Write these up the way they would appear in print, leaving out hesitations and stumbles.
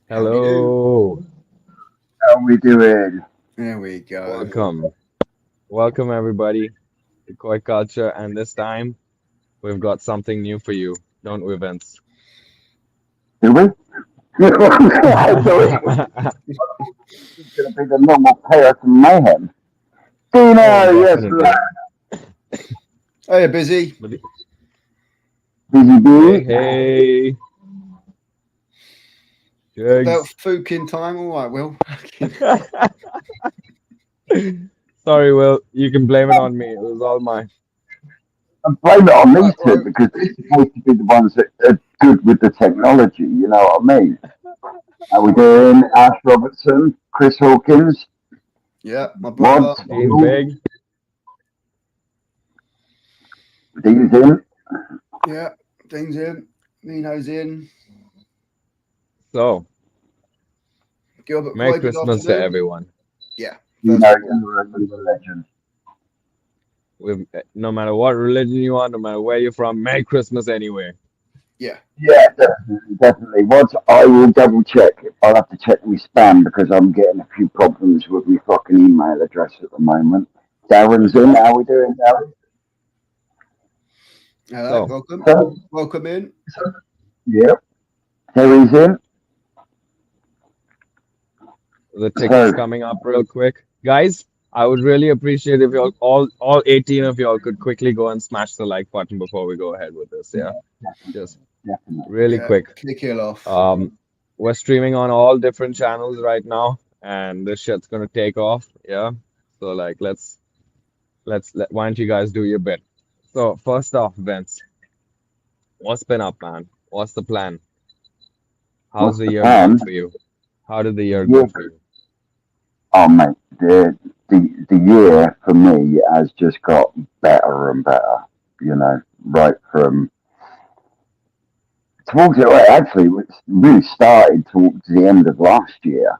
How we do? Hello, How we doing? There we go. welcome everybody to Koi Culture, and this time we've got something new for you, don't we, Vince? Do we? I thought it was going to be the normal chaos and mayhem. Oh, Dino, yes, definitely. Oh, you're busy. But busy hey, bee. hey, About Jugs. Fukin time. All right, Will. Sorry, Will, you can blame it on me. It was all my. And blame it on Right, these two right. because they're supposed to be the ones that are good with the technology. You know what I mean? How we doing? Ash Robertson, Chris Hawkins, Yeah, my Rod, brother. Dean Will, Big. Dean's in. Yeah, Dean's in. Nino's in. So, Gilbert Merry Quay, good Christmas to afternoon. everyone. Yeah, You first know, of all. you're a legend. No matter what religion you are, no matter where you're from, Merry Christmas anyway. Yeah. Yeah, definitely, definitely. Once I will double check. I'll have to check my spam because I'm getting a few problems with my fucking email address at the moment. Darren's in. How we doing, Darren? Hello, So, welcome. So, Welcome in. yeah, Terry's in. the tickets So, coming up real quick. Guys, I would really appreciate if y'all all 18 of y'all could quickly go and smash the like button before we go ahead with this. Yeah. Just definitely. really Yeah, quick. kick it off. Um, we're streaming on all different channels right now, and this shit's gonna take off. Yeah. So like why don't you guys do your bit? So first off, Vince, what's been up, man? What's the plan? How's What's the the year going plan? for you? How did the year Yeah, go for you? oh mate, the year for me has just got better and better. You know, right from towards it. Well, actually, it really started towards the end of last year.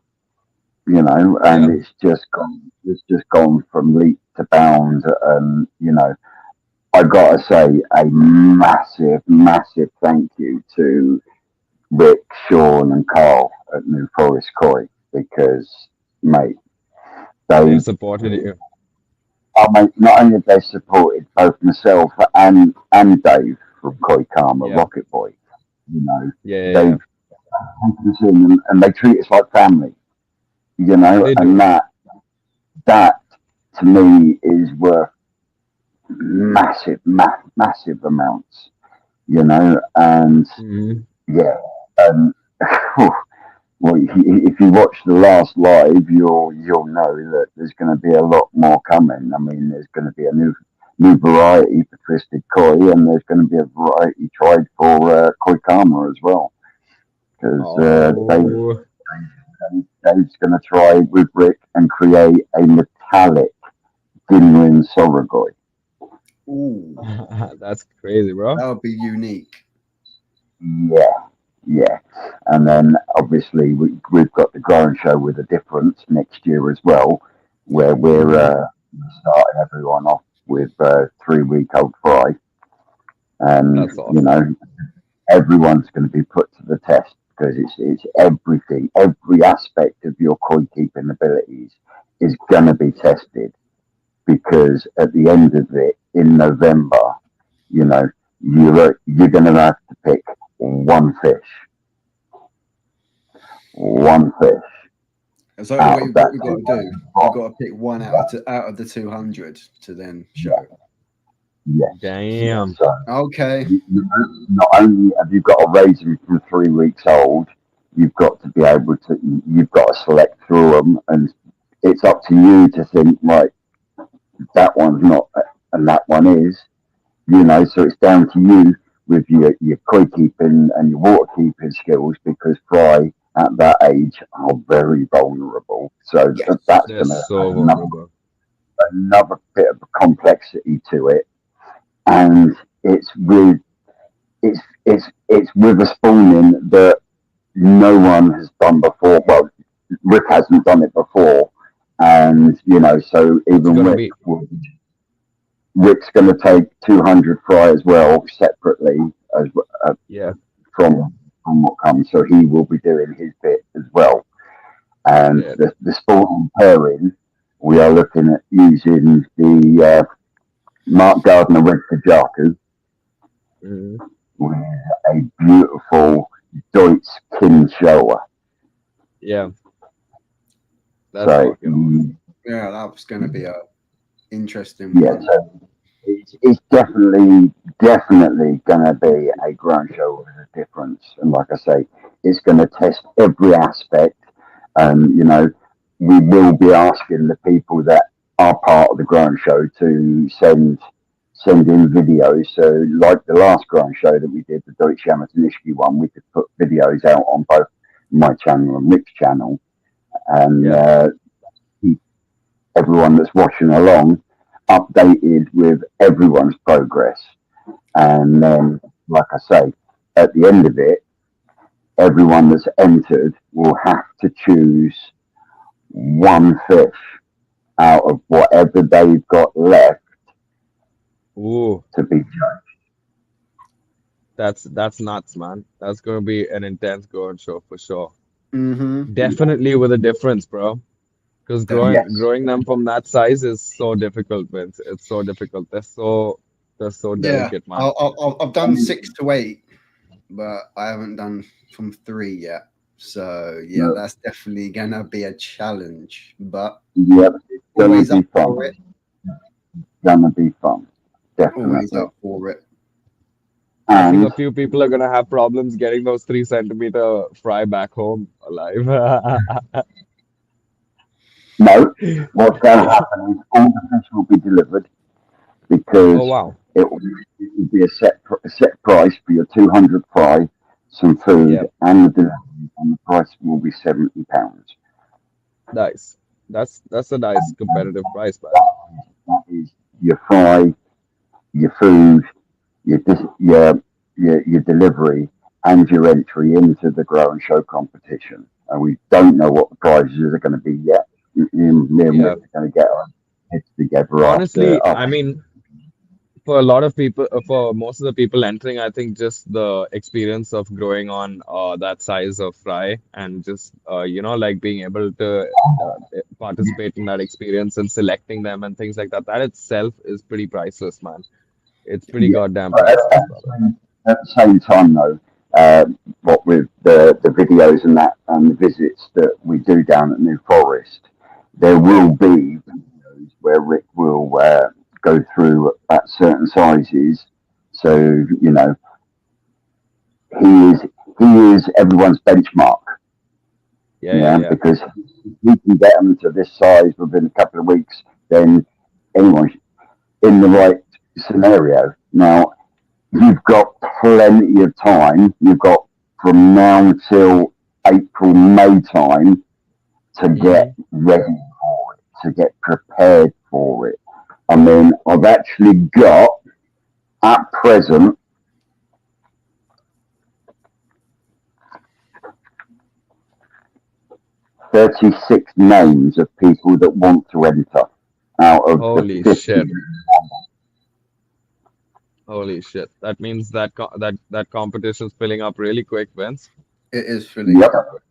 You know, and Yeah. it's just gone from leap to bound, and you know, I gotta say a massive thank you to Rick, Sean, and Carl at New Forest Koi because, mate, They've they, supported you. mate, not only have they supported both myself and Dave from Koi Karma, Yeah. Rocket Boy, you know, Yeah. Yeah. Yeah. they've taken us in and they treat us like family, you know, They and do. that to me is worth massive amounts, you know, and Hmm. yeah, and well, if you watch the last live, you'll know that there's going to be a lot more coming. I mean, there's going to be a new variety for Twisted Koi, and there's going to be a variety tried for Koi Karma as well, because Oh, Dave's going to try with Rick and create a metallic Ginrin Soragoi. Ooh, that's crazy, bro. that would be unique. Yeah, yeah. And then obviously we've got the growing show with a difference next year as well, where we're Hmm. starting everyone off with 3 week old fry. And, That's you awesome. know, everyone's going to be put to the test because it's everything, every aspect of your koi keeping abilities is going to be tested because at the end of it in November, you know, you're going to have to pick one fish, one fish Exactly out what of what that we've got to do. 200 We've pot. got to pick one out of the 200 to then Yeah, show. yes, yes. Damn. So Okay. not only have you got to raise them from 3 weeks old, you've got to be able to, you've got to select through them, and it's up to you to think, right, that one's not, and that one is, you know, so it's down to you with your koi keeping and your water keeping skills because fry at that age are very vulnerable. So Yes. that's They're going to so add vulnerable. another bit of complexity to it. And it's with a spawning that no one has done before. Well, Rick hasn't done it before, and you know, so What's it even gonna be? Rick's going to take 200 fry as well separately as uh, Yeah. from from what comes, so he will be doing his bit as well. And Yeah. the sporting pairing, we are looking at using the Mark Gardner Red Kajaku Mhm. with a beautiful Deutsch Kinshower. Yeah. That's So fucking awesome. Yeah, that was going to be a interesting yeah, one. so it's definitely going to be a ground show with a difference. And like I say, it's going to test every aspect. You know, we will be asking the people that are part of the ground show to send in videos. So, like the last ground show that we did, the Deutsche Amateurnischki one, we could put videos out on both my channel and Rick's channel, and Yeah. keep everyone that's watching along updated with everyone's progress. And then, like I say, at the end of it, everyone that's entered will have to choose one fish out of whatever they've got left Ooh, to be judged. that's nuts, man. That's gonna be an intense growing show for sure. Mm-hmm. Definitely with a difference, bro. Because Yes. growing them from that size is so difficult, Vince. It's so difficult. They're so Yeah, delicate, man. I've done 6 to 8, but I haven't done from 3 yet. So yeah, No. that's definitely gonna be a challenge. But Yep, it's gonna always be up fun. for it. Gonna be fun, Always definitely. up for it. I think And a few people are gonna have problems getting those 3 centimeter fry back home alive. no, what's going to happen is all the fish will be delivered because Oh wow. it will be a set price for your 200 fry, some food, Yep. and the delivery, and the price will be £70. Nice. That's a nice competitive price, man. That is your fry, your food, your your delivery, and your entry into the grow and show competition. And we don't know what the prizes are going to be yet. Me and Yeah. Rick are going to get our heads together Honestly, after. I mean, for a lot of people, for most of the people entering, I think just the experience of growing on that size of fry and just like being able to participate in that experience and selecting them and things like that, that itself is pretty priceless, man. It's pretty Yeah, goddamn but priceless, brother. at the same time, though, what with the videos and that and the visits that we do down at New Forest, there will be videos where Rick will go through at certain sizes. So you know, he is everyone's benchmark. Yeah. Because if we can get them to this size within a couple of weeks, then anyone in the right scenario. Now, you've got plenty of time. You've got from now till April, May time to get ready for it, to get prepared for it. I mean, I've actually got at present 36 names of people that want to enter out of Holy the 50. shit. Holy shit. That means that competition's filling up really quick, Vince. It is filling Yep, up.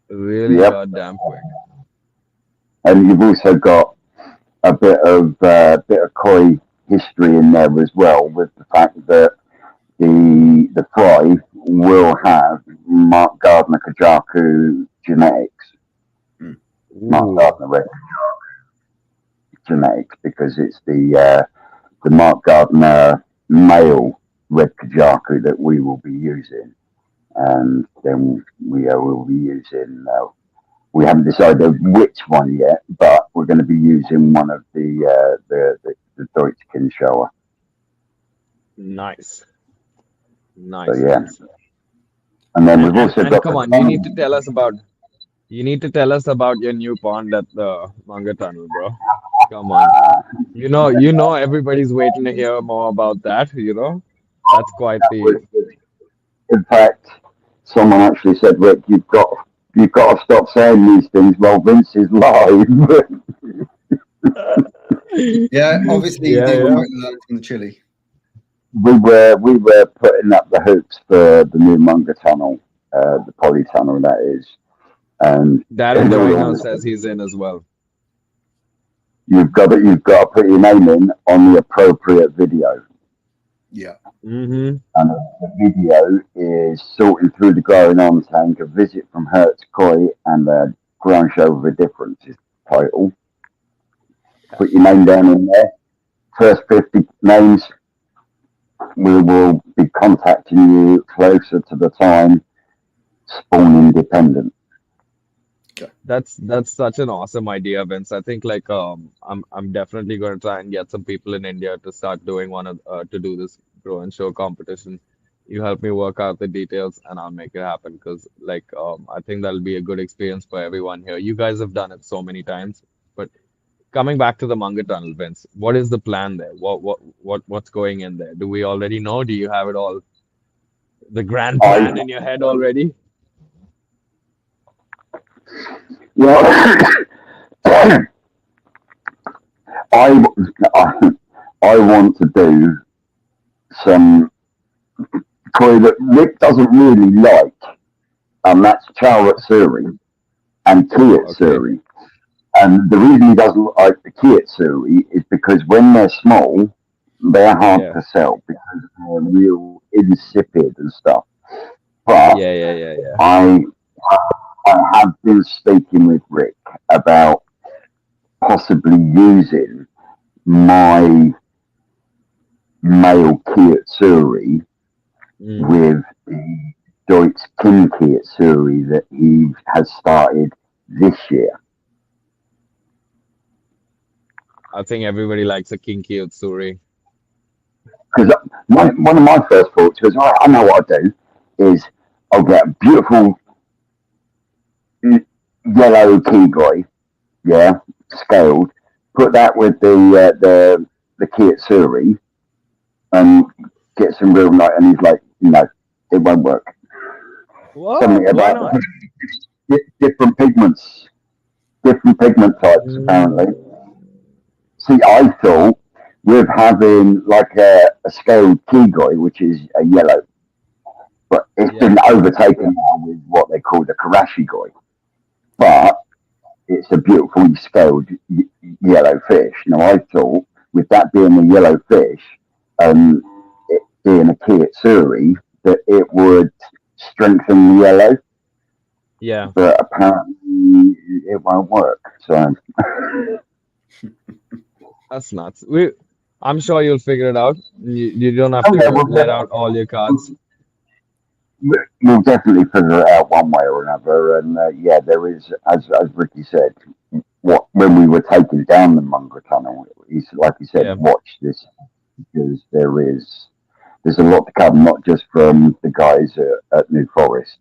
Really yep. goddamn quick. And you've also got a bit of koi history in there as well, with the fact that the fry will have Mark Gardner Kajaku genetics, Mark Ooh. Gardner Red genetics, because it's the Mark Gardner male Red Kajaku that we will be using, and then we will be using. We haven't decided which one yet, but we're going to be using one of the Deutsch Kinshower. Nice. So Nice, yeah, Vince. and then we've also And got come on, you need to tell us about your new pond at the Manga Tunnel, bro. Come on. You know everybody's waiting to hear more about that, you know? That's quite the In fact, someone actually said, "Rick, you've got to stop saying these things while Vince is live." Yeah, obviously Yeah, you did yeah. quite learn from the chili. we were putting up the hoops for the new Munger tunnel, the poly tunnel that is, and Darren in all Joyner honesty, says he's in as well. you've got to put your name in on the appropriate video. Yeah. Mm-hmm. And the video is sorting through the growing on tank, a visit from Hertz Koi and the ground show of a difference is the title. Put your name down in there. First 50 names, we will be contacting you closer to the time. Spawn independent. That's such an awesome idea, Vince. I think like I'm definitely going to try and get some people in India to start doing to do this grow and show competition. You help me work out the details and I'll make it happen because like I think that'll be a good experience for everyone here. You guys have done it so many times, but coming back to the Munger Tunnel, Vince, what is the plan there? What's going in there? Do we already know? Do you have it all the grand plan I in your head already? well, I, I I want to do some koi that Rick doesn't really like, and that's Chowrat Suri and Kiat Okay. Suri. And the reason he doesn't like the Kiyotsu is because when they're small, they're hard Yeah. to sell because they're real insipid and stuff. But Yeah. I, I have been speaking with Rick about possibly using my male Kiyotsuri Mm. with the Deutsch King Kiyotsuri that he has started this year. I think everybody likes a kinky Utsuri. Because one of my first thoughts was, right, I know what I'll do is I'll get a beautiful yellow Kigoi, yeah, scaled, put that with the Kiyotsu and get some real night. And he's like, no, it won't work. Something What? Why about not? different pigments, different pigment types, apparently. Mm. See, I thought with having like a scaled Kigoi, which is a yellow, but it's Yeah. been overtaken now with what they call the Karashi Goi. But it's a beautifully scaled yellow fish. Now, I thought with that being a yellow fish, it being a Kiyotsu, that it would strengthen the yellow, Yeah. but apparently it won't work. So, That's nuts. I'm sure you'll figure it out. You don't have oh, yeah, to let out all your cards. we'll definitely figure it out one way or another. And yeah, there is, as Ricky said, when we were taking down the Munger Tunnel, he's like he said, Yeah. watch this because there's a lot to come, not just from the guys at New Forest,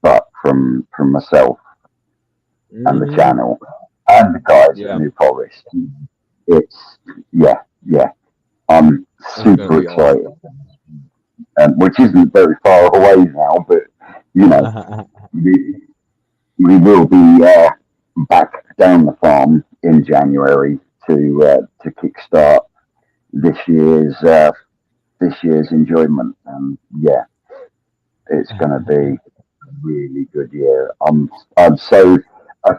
but from myself and the Hmm. channel and the guys at Yeah. New Forest. It's yeah. I'm It's gonna super be awesome. excited, which isn't very far away now, but you know, we, we will be back down the farm in January to kickstart this year's uh, this year's enjoyment. And yeah, it's going to be a really good year. I'm so uh,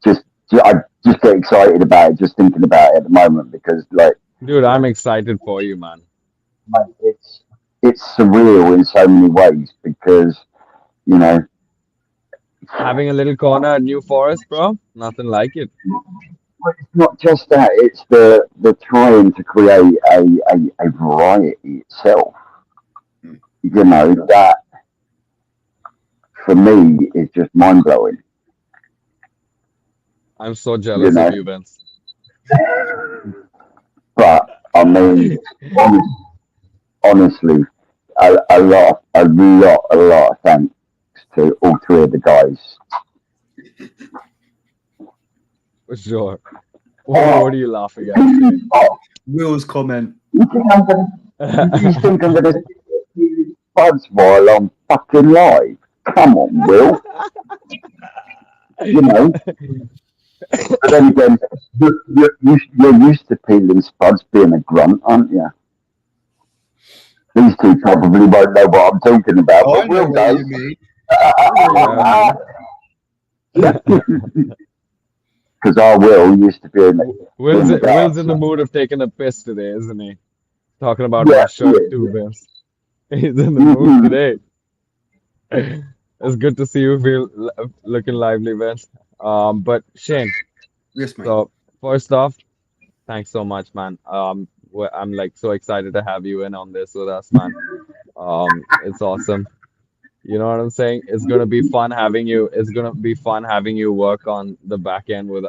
just I just get excited about it just thinking about it at the moment because like Dude, I'm excited for you, man. mate, it's surreal in so many ways because you know Having a little corner at New Forest, bro. Nothing like it. well, it's not just that; it's the trying to create a variety itself. You know that for me is just mind blowing. I'm so You jealous of know, you, Vince. but I mean, honestly, a lot of thanks to all three of the guys. For sure. What are you laughing at, Shane? Will's comment. You think I'm gonna? You think I'm gonna buzz while I'm fucking live? Come on, Will. You know. But then again, you're used to peeling spuds being a grunt, aren't you? These two probably won't know what I'm talking about, Oh, I but know we'll what know. you mean. Because our Will used to be in Will's the Will's darts. in the mood of taking a piss today, isn't he? Talking about my Yeah, shirt yeah. too, Vince. He's in the mood today. It's good to see you feel looking lively, Vince. But Shane, Yes, mate. so first off, thanks so much, man. I'm like so excited to have you in on this with us, man. It's awesome. You know what I'm saying? It's gonna be fun having you. It's gonna be fun having you work on the back end with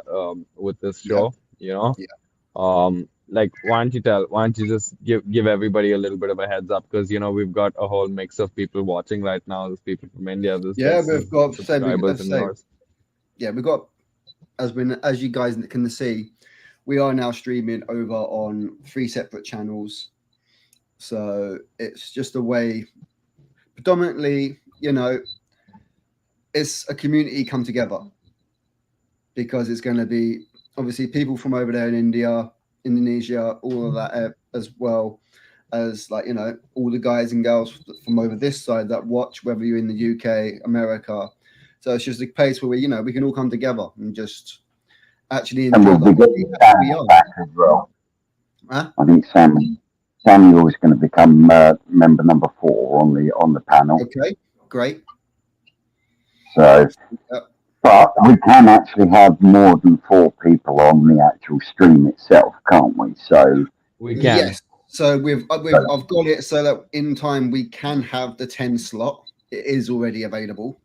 this Yeah, show, you know? yeah, Like why don't you just give everybody a little bit of a heads up because you know we've got a whole mix of people watching right now. There's people from India, there's yeah. like We've got subscribers let's and say yours. yeah. We've got as you guys can see, we are now streaming over on 3 separate channels. So it's just a way, predominantly, it's a community come together because it's going to be obviously people from over there in India, Indonesia, all of that as well as all the guys and girls from over this side that watch, whether you're in the UK, America. So it's just a place where we can all come together and just actually And enjoy we'll the be hobby getting as we Samuel are. back as well. Huh? I think Samuel is going to become member number 4 on the panel. Okay, great. So, Yep. but we can actually have more than 4 people on the actual stream itself, can't we? So We can. Yes. So I've got it so that in time we can have the 10 slot. It is already available.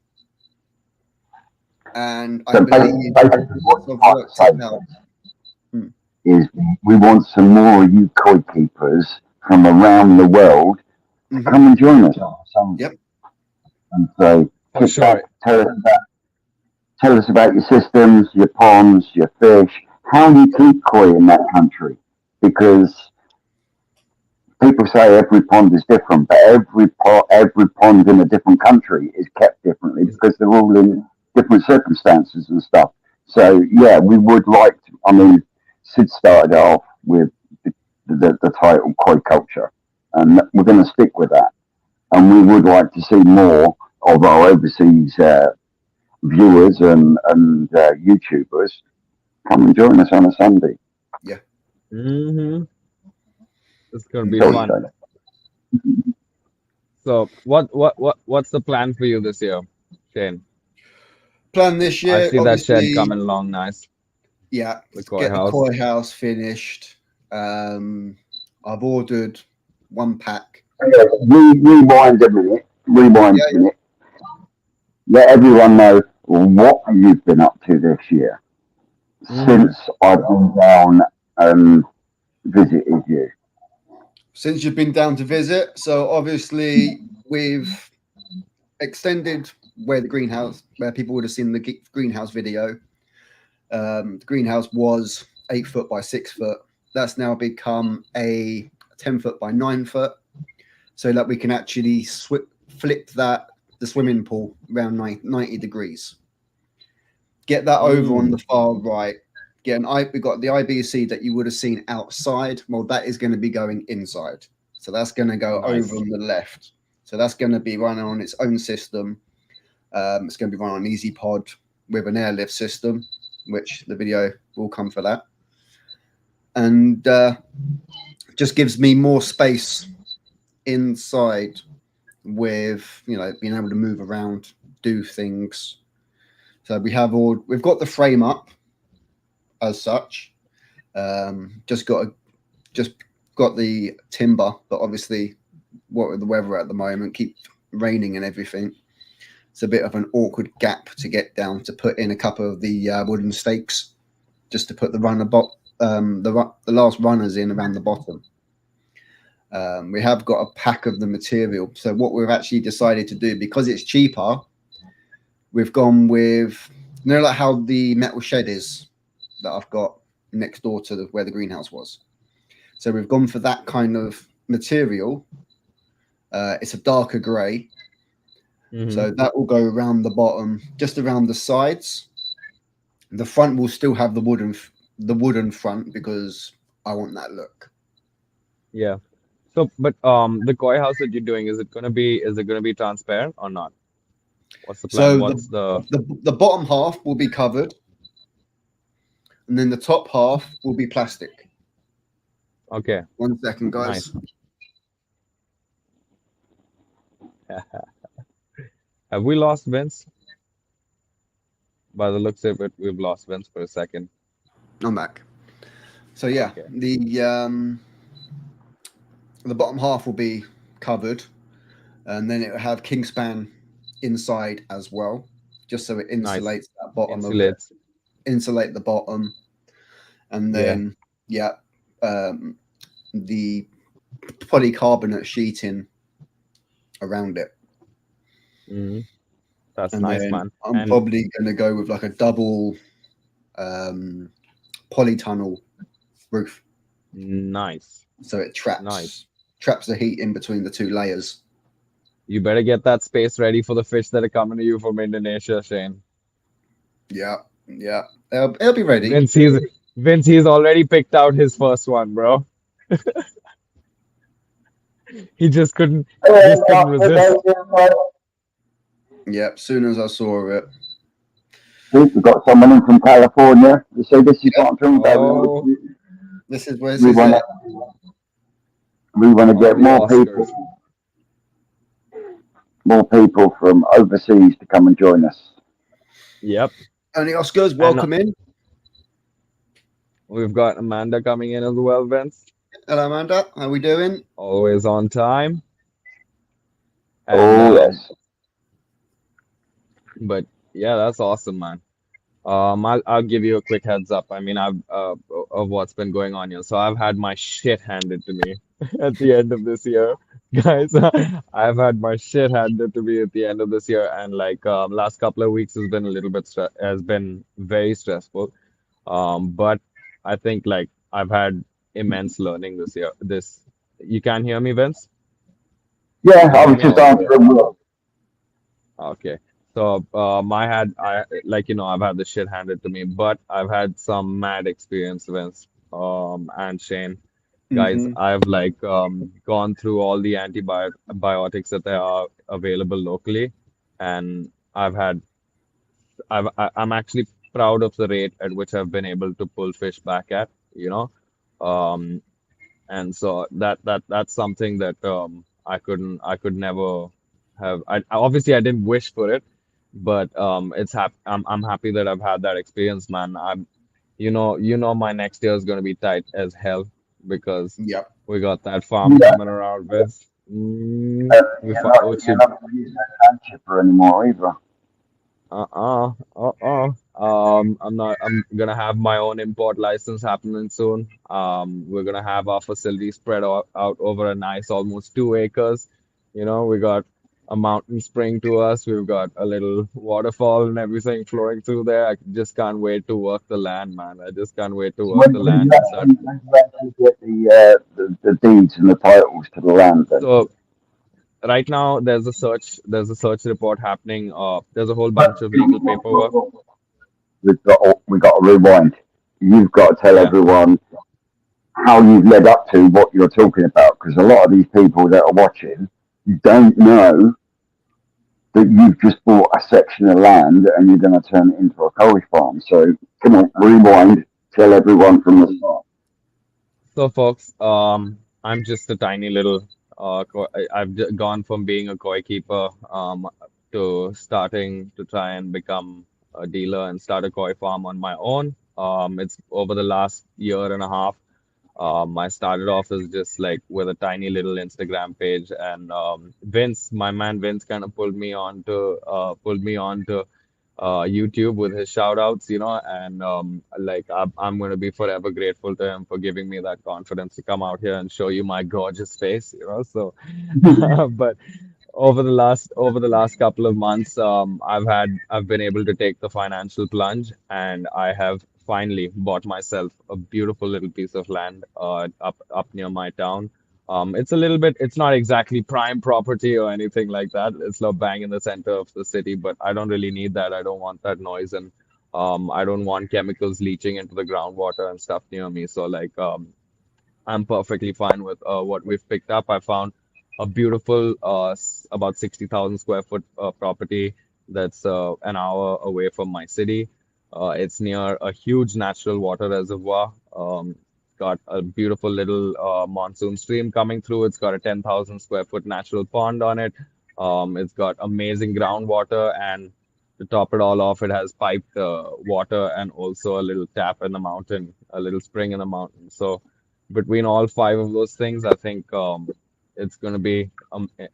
And I So believe basically what I've you might worked say it out. is we want some more of you koi keepers from around the world to Mhm. come and join us on Sunday. Yep. And so For sit back, sure. tell us about your systems, your ponds, your fish, how you keep koi in that country. Because people say every pond is different, but every pond in a different country is kept differently because they're all in different circumstances and stuff. So yeah, we would like to. I mean, Sid started off with the title Koi Culture, and we're going to stick with that. And we would like to see more of our overseas viewers and YouTubers come and join us on a Sunday. Mm-hmm. It's gonna be Sorry, fun. Shane. So what's the plan for you this year, Shane? Plan this I year, see that shed obviously, coming along nice. yeah, The koi get the house. koi house finished. I've ordered 1 pack. Rewind a minute. Rewind Yeah, a minute. Let everyone know what you've been up to this year Mm-hmm. since I've been down and visited you. since you've been down to visit. So obviously we've extended where people would have seen the greenhouse video. The greenhouse was 8 foot by 6 foot. That's now become a 10 foot by 9 foot, so that we can actually flip the swimming pool around 90 degrees. Get that over on the far right. We got the IBC that you would have seen outside. Well, that is going to be going inside. So that's going to go Nice. over on the left. So that's going to be running on its own system. It's going to be running on Easy Pod with an airlift system, which the video will come for that. And just gives me more space inside with, being able to move around, do things. So we've got the frame up as such. Just got the timber, but obviously what with the weather at the moment, keep raining and everything. It's a bit of an awkward gap to get down to put in a couple of the wooden stakes, just to put the last runners in around the bottom. We have got a pack of the material. So what we've actually decided to do, because it's cheaper, we've gone with, like how the metal shed is that I've got next door to where the greenhouse was. So we've gone for that kind of material. It's a darker grey. Mm-hmm. So that will go around the bottom, just around the sides. The front will still have the wooden front because I want that look. Yeah. So, but the koi house that you're doing, is it gonna be transparent or not? What's the plan? So What's the the bottom half will be covered, and then the top half will be plastic. okay? 1 second, Nice. guys. Have we lost Vince? By the looks of it, we've lost Vince for a second. I'm back. So yeah, Okay. the bottom half will be covered, and then it will have Kingspan inside as well, just so it Nice. insulates that bottom of it, Insulates. insulate the bottom, and Yeah. then yeah, um, the polycarbonate sheeting around it. Hmm. That's And nice, then man. I'm And probably going to go with like a double um, polytunnel roof, nice. so it Nice. traps the heat in between the two layers. You better get that space ready for the fish that are coming to you from Indonesia, Shane. Yeah, yeah, it'll be ready. Vince, he's Vince, he's already picked out his first one, bro. He just couldn't resist. Yep, soon as I saw it. We've got someone in from California. You see, this is Yep, what I'm talking about. Oh, this We is want it. to we want to all get the Oscars. more people from overseas to come and join us. Yep. And the Oscars, And welcome in. we've got Amanda coming in as well, Vince. Hello, Amanda. How we doing? Always on time. And Oh yes, but yeah, that's awesome, man. I'll give you a quick heads up. I mean, I've of what's been going on here. So I've had my shit handed to me at the end of this year, guys. I've had my shit handed to me at the end of this year, and like last couple of weeks has been a little bit has been very stressful. But I think like I've had immense learning this year. This you can hear me, Vince? yeah. Can you I hear was me just all right? answering. Okay. So, I like I've had the shit handed to me, but I've had some mad experience, Vince, and Shane. Guys, Hmm. I've like gone through all the antibiotics that there are available locally, and I'm actually proud of the rate at which I've been able to pull fish back at, you know. Um, and so that's something that I could never have. Obviously I didn't wish for it, but I'm happy that I've had that experience, man. My next year is going to be tight as hell because Yep. we got that farm Yeah, coming around with you're Ochi. not going to use that sand chipper anymore either. I'm gonna have my own import license happening soon. We're gonna have our facility spread out over a nice almost 2 acres. We got a mountain spring to us. We've got a little waterfall and everything flowing through there. I just can't wait to work the land, man. I just can't wait to work the land and start. When you actually get the deeds and the titles to the land, then So right now there's a search report happening. There's a whole bunch of legal paperwork. we've got to rewind. You've got to tell Yeah. everyone how you've led up to what you're talking about, because a lot of these people that are watching don't know that you've just bought a section of land and you're going to turn it into a curry farm. So come on, rewind, tell everyone from the start. So, folks, I'm just a tiny little. I've gone from being a koi keeper to starting to try and become a dealer and start a koi farm on my own. It's over the last year and a half. I started off as just like with a tiny little Instagram page, and Vince, my man Vince, kind of pulled me on to YouTube with his shout outs, and like I'm going to be forever grateful to him for giving me that confidence to come out here and show you my gorgeous face. So, but over the last couple of months, I've been able to take the financial plunge, and I have finally bought myself a beautiful little piece of land up near my town. It's not exactly prime property or anything like that. It's not bang in the center of the city, but I don't really need that. I don't want that noise, and I don't want chemicals leaching into the groundwater and stuff near me. So like I'm perfectly fine with what we've picked up. I found a beautiful, about 60,000 square foot property that's an hour away from my city. It's near a huge natural water reservoir. Got a beautiful little monsoon stream coming through. It's got a 10,000 square foot natural pond on it. It's got amazing groundwater, and to top it all off, it has piped water and also a little tap in the mountain, a little spring in the mountain. So between all five of those things, I think it's going to be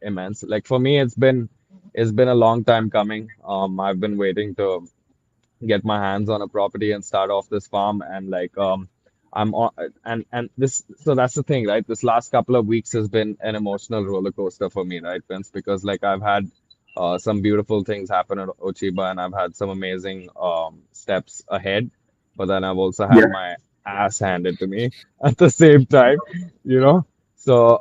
immense. Like for me, it's been a long time coming. I've been waiting to get my hands on a property and start off this farm, and I'm on, and this so that's the thing, right? This last couple of weeks has been an emotional roller coaster for me, right, Vince? Because like I've had some beautiful things happen at Ochiba, and I've had some amazing steps ahead, but then I've also Yeah. had my ass handed to me at the same time, you know. So,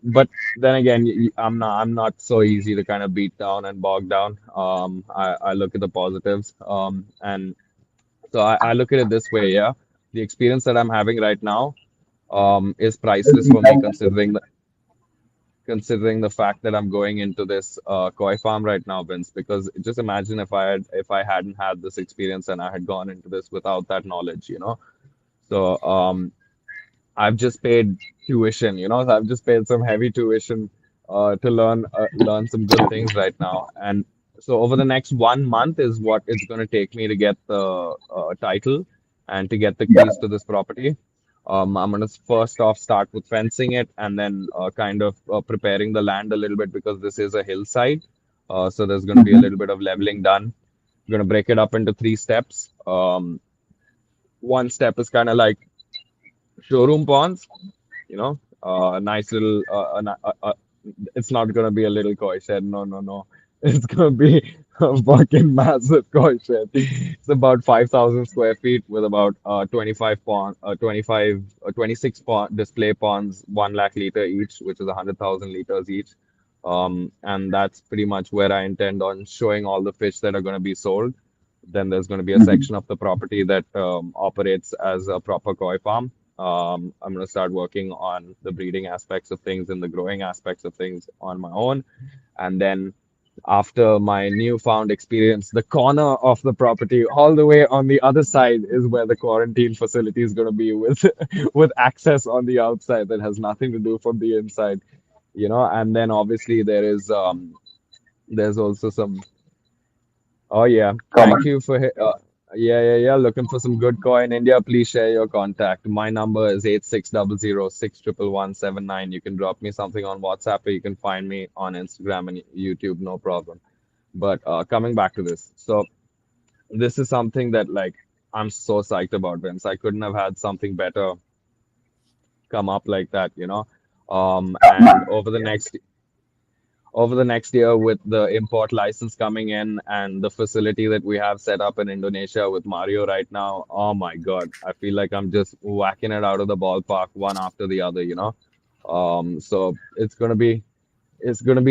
but then again, I'm not so easy to kind of beat down and bog down. I look at the positives, and so I look at it this way, yeah. The experience that I'm having right now, is priceless for me, considering the fact that I'm going into this koi farm right now, Vince. Because just imagine if I hadn't had this experience and I had gone into this without that knowledge, you know. So, I've just paid tuition, you know. I've just paid some heavy tuition to learn some good things right now. And so over the next 1 month is what it's going to take me to get the title and to get the Yeah. keys to this property. I'm going to first off start with fencing it, and then kind of preparing the land a little bit, because this is a hillside. So there's going to be a Mhm. little bit of leveling done. I'm going to break it up into three steps. One step is kind of like showroom ponds, you know, a nice little, it's not gonna be a little koi shed. No, no, no. It's gonna be a fucking massive koi shed. It's about 5,000 square feet with about 26 pond display ponds, 1 lakh liter each, which is 100,000 liters each. And that's pretty much where I intend on showing all the fish that are going to be sold. Then there's going to be a Mhm. section of the property that operates as a proper koi farm. I'm going to start working on the breeding aspects of things and the growing aspects of things on my own. And then after my newfound experience, the corner of the property, all the way on the other side, is where the quarantine facility is going to be with with access on the outside that has nothing to do from the inside, you know. And then obviously there's also some. Oh yeah, Come thank on. you for yeah, yeah, yeah. Looking for some good coin in India? Please share your contact. My number is 8600 611 You can drop me something on WhatsApp, or you can find me on Instagram and YouTube, no problem. But coming back to this, so this is something that like I'm so psyched about, Vince. I couldn't have had something better come up like that, you know. And Man. over the next year, with the import license coming in and the facility that we have set up in Indonesia with Mario right now, oh my God, I feel like I'm just whacking it out of the ballpark one after the other, you know. So it's gonna be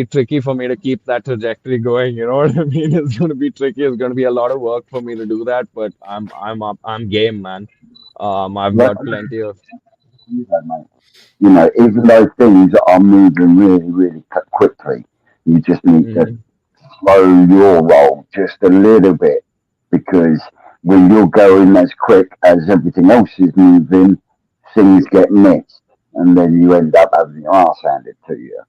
tricky for me to keep that trajectory going. You know what I mean? It's gonna be tricky. It's gonna be a lot of work for me to do that, but I'm up. I'm game, man. I've Like, got plenty of. you know, mate. You know, even though things are moving really, really quickly, you just need to Mhm. slow your roll just a little bit because when you're going as quick as everything else is moving, things get missed, and then you end up having your ass handed to you.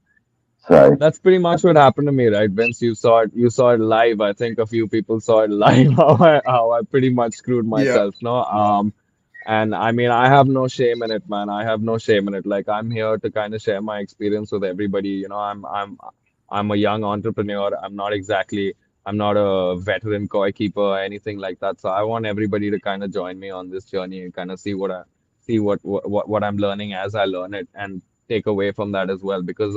So, That's pretty much what happened to me, right? Vince, you saw it live. I think a few people saw it live, how I pretty much screwed Yeah. myself, no? And I mean, I have no shame in it, man. I have no shame in it. Like I'm here to kind of share my experience with everybody. You know, I'm a young entrepreneur. I'm not a veteran koi keeper or anything like that. So I want everybody to kind of join me on this journey and kind of see what I'm learning as I learn it, and take away from that as well. Because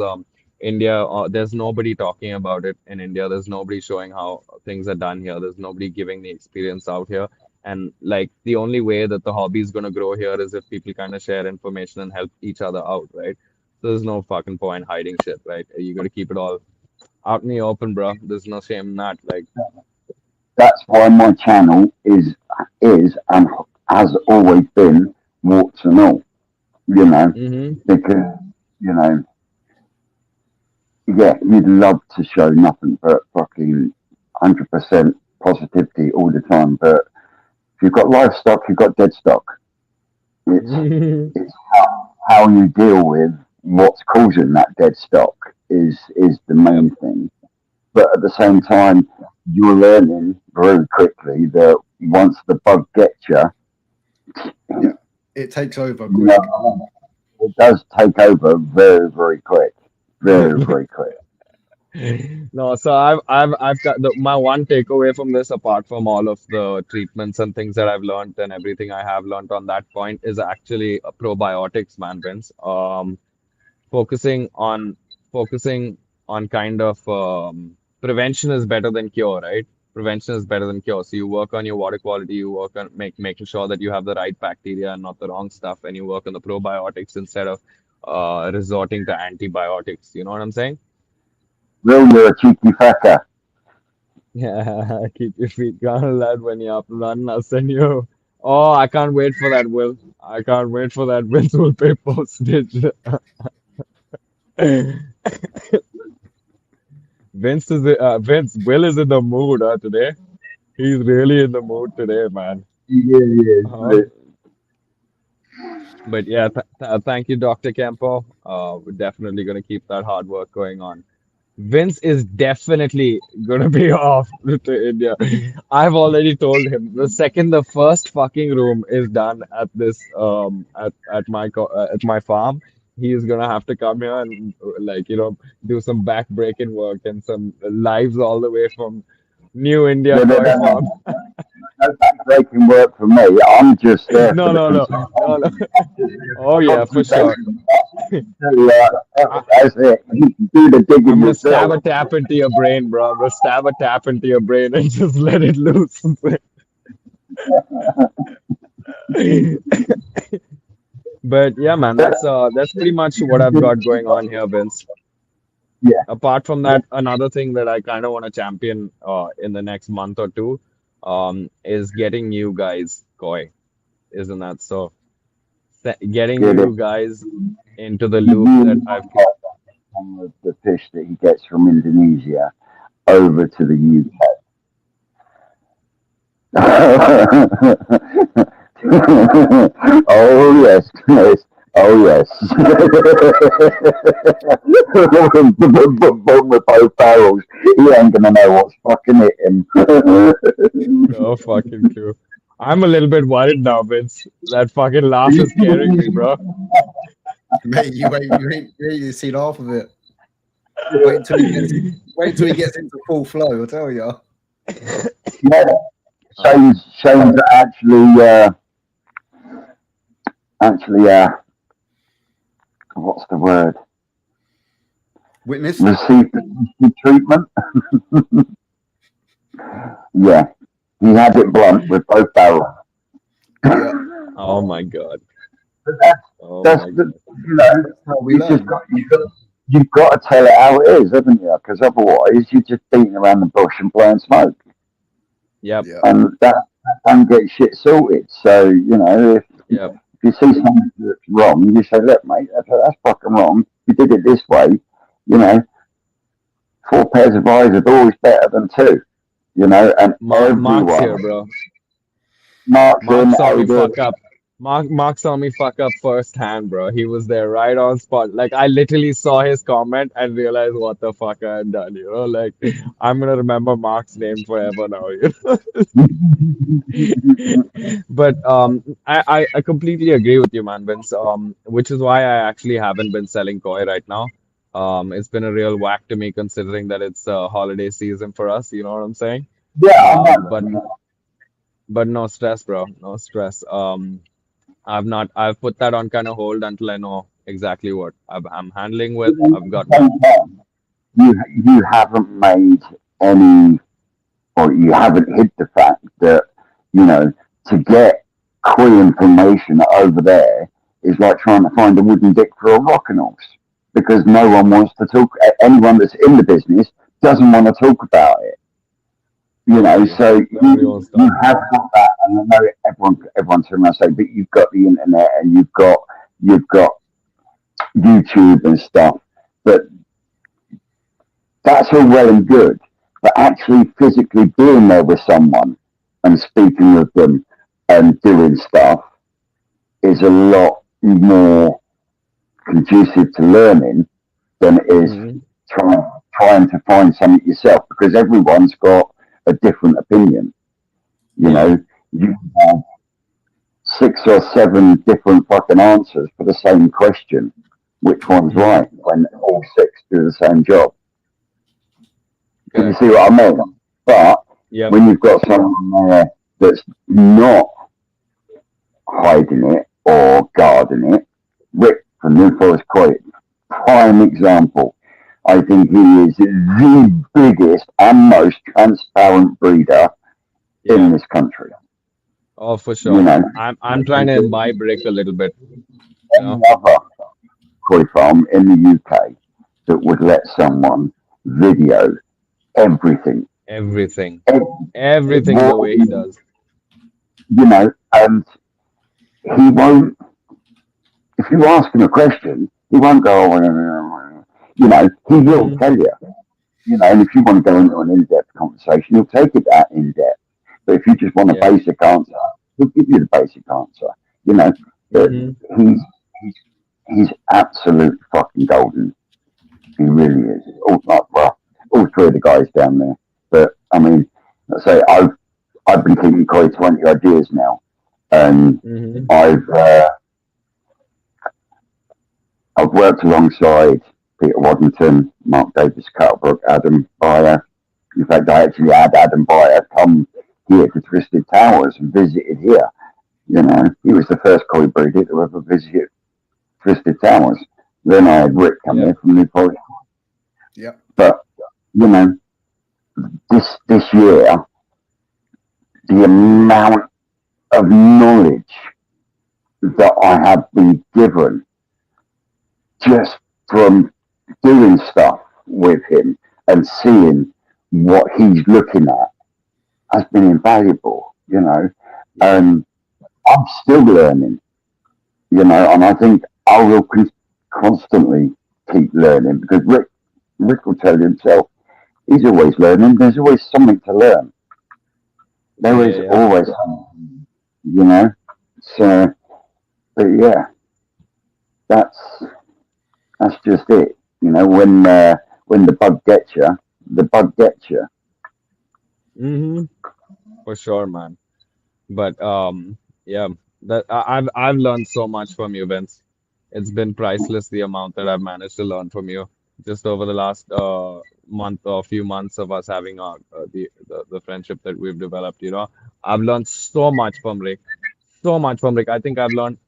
India, there's nobody talking about it in India. There's nobody showing how things are done here. There's nobody giving the experience out here. And like the only way that the hobby is gonna grow here is if people kind of share information and help each other out, right? So there's no fucking point hiding shit, right? You gotta keep it all out in the open, bro. There's no shame in that. Like, that's why my channel is and has always been warts and all. you know, Mm-hmm. because, you know, yeah, you'd love to show nothing but fucking 100% positivity all the time. But if you've got livestock, you've got dead stock. It's, it's how you deal with what's causing that dead stock is the Yep. main thing. But at the same time, you're learning very quickly that once the bug gets you, It takes over you quick. know, it does take over very, very quick. Very, very quick. No, so I've got my one takeaway from this, apart from all of the treatments and things that I've learned and everything I have learned on that point, is actually probiotics, man, Vince. Focusing on focusing on kind of prevention is better than cure, right? Prevention is better than cure. So you work on your water quality, you work on making sure that you have the right bacteria and not the wrong stuff, and you work on the probiotics instead of resorting to antibiotics. You know what I'm saying? Will, you're a cheeky fucker. Yeah, keep your feet grounded, lad. When you're up and running, I'll send you. Oh, I can't wait for that, Will. I can't wait for that. Vince will pay postage. Will is in the mood today. He's really in the mood today, man. Yeah, Uh-huh. yeah. But yeah, thank you, Dr. Kempo. We're definitely gonna keep that hard work going on. Vince is definitely gonna be off to India. I've already told him the second the first fucking room is done at this at my farm, he is gonna have to come here and like do some back breaking work and some lives all the way from New India No, no, Koi no, no. Farm. No backbreaking work for me. I'm just there for No, the no, no, no, no. Oh yeah, for sure. consultation. Yeah, that's it. You can do the digging I'm gonna stab yourself. a tap into your brain, bro. I'm gonna stab a tap into your brain and just let it loose. But yeah, man, that's pretty much what I've got going on here, Vince. Yeah, Apart from that, another thing that I kind of want to champion in the next month or two is getting you guys koi, isn't that so? Getting get it. you guys into the You loop that really I've. want to pass some of the fish that he gets from Indonesia over to the UK. Oh yes, yes. Oh yes. Born with both barrels. He ain't gonna know what's fucking hit him. No fucking clue. I'm a little bit worried now, Vince. That fucking laugh is scaring me, bro. Mate, you ain't seen half of it. Wait until he gets wait until he gets into full flow, I'll tell you. Yeah, Shane's actually what's the word? Witness? Received the treatment. Yeah, he had it blunt with both barrels. Yeah, Oh my God. But that's Oh that's my the God. you know that's how we you just learn. got you've got to tell it how it is, haven't you? Because otherwise you're just beating around the bush and blowing smoke, Yep. Yeah. and that don't get shit sorted. So you know Yep. if you see something that's wrong, you say, look, mate, that's fucking wrong. You did it this way. You know, four pairs of eyes are always better than two. You know, and Mark's here, everyone bro. marks Mark in saw me over. fuck up. Mark saw me fuck up firsthand, bro. He was there right on spot. Like I literally saw his comment and realized what the fuck I had done. Like I'm gonna remember Mark's name forever now. But I completely agree with you, man, Vince. Which is why I actually haven't been selling koi right now. It's been a real whack to me considering that it's holiday season for us. You know what I'm saying? Yeah, I Um, but know. but no stress, bro. No stress. I've put that on kind of hold until I know exactly what I'm handling with. I've got my, You you haven't made any, or you haven't hid the fact that you know to get key information over there is like trying to find a wooden dick for a rocking horse because no one wants to talk. Anyone that's in the business doesn't want to talk about it. You know, nobody. so Nobody wants to you talk have about got that, and I know everyone's going to say, but you've got the internet and you've got you've got YouTube and stuff, but that's all well and good. But actually physically being there with someone and speaking with them and doing stuff is a lot more conducive to learning than it is Mm-hmm. trying to find something yourself, because everyone's got a different opinion. You Yeah. know, you have 6 or 7 different fucking answers for the same question. Which one's Mm-hmm. right when all 6 do the same job? Can you Correct. see what I mean? But Yep. when you've got someone there that's not hiding it or guarding it, Rick from New Forest Coit, prime example. I think he is the biggest and most transparent breeder in Yeah. this country. Oh, for You sure. know, I'm trying to imbibe Rick a little bit. You any know, other koi farm in the UK that would let someone video everything, everything, every, everything the what, way he does. you know, and he won't, if you ask him a question, he won't go, "Oh, you know, he will Mm-hmm. tell you, you know, and if you want to go into an in-depth conversation, he'll take it that in-depth. But if you just want a Yeah. basic answer, he'll give you the basic answer, you know, but Mm-hmm. he's, he's absolute fucking golden. He really is. All 3 of the guys down there. But I mean, let's say I've been keeping koi 20 odd years now, and Mm-hmm. I've worked alongside Peter Waddington, Mark Davis, Cuttlebrook, Adam Byer. In fact, I actually had Adam Byer come here to Twisted Towers and visited here. You know, he was the first koi breeder to ever visit Twisted Towers. Then I had Rick come Yeah. here from New Forest. Yep. But you know, this year, the amount of knowledge that I have been given just from doing stuff with him and seeing what he's looking at has been invaluable, you know. Yeah. And I'm still learning, you know, and I think I will constantly keep learning, because Rick will tell you himself, he's always learning. There's always something to learn. There is Yeah. always something, you know. So, but yeah, that's just it. You know, when the bug gets you, the bug gets you. Mm-hmm. For sure, man. But yeah, I've learned so much from you, Vince. It's been priceless the amount that I've managed to learn from you just over the last month or few months of us having our the friendship that we've developed. You know, I've learned so much from Rick, so much from Rick. I think I've learned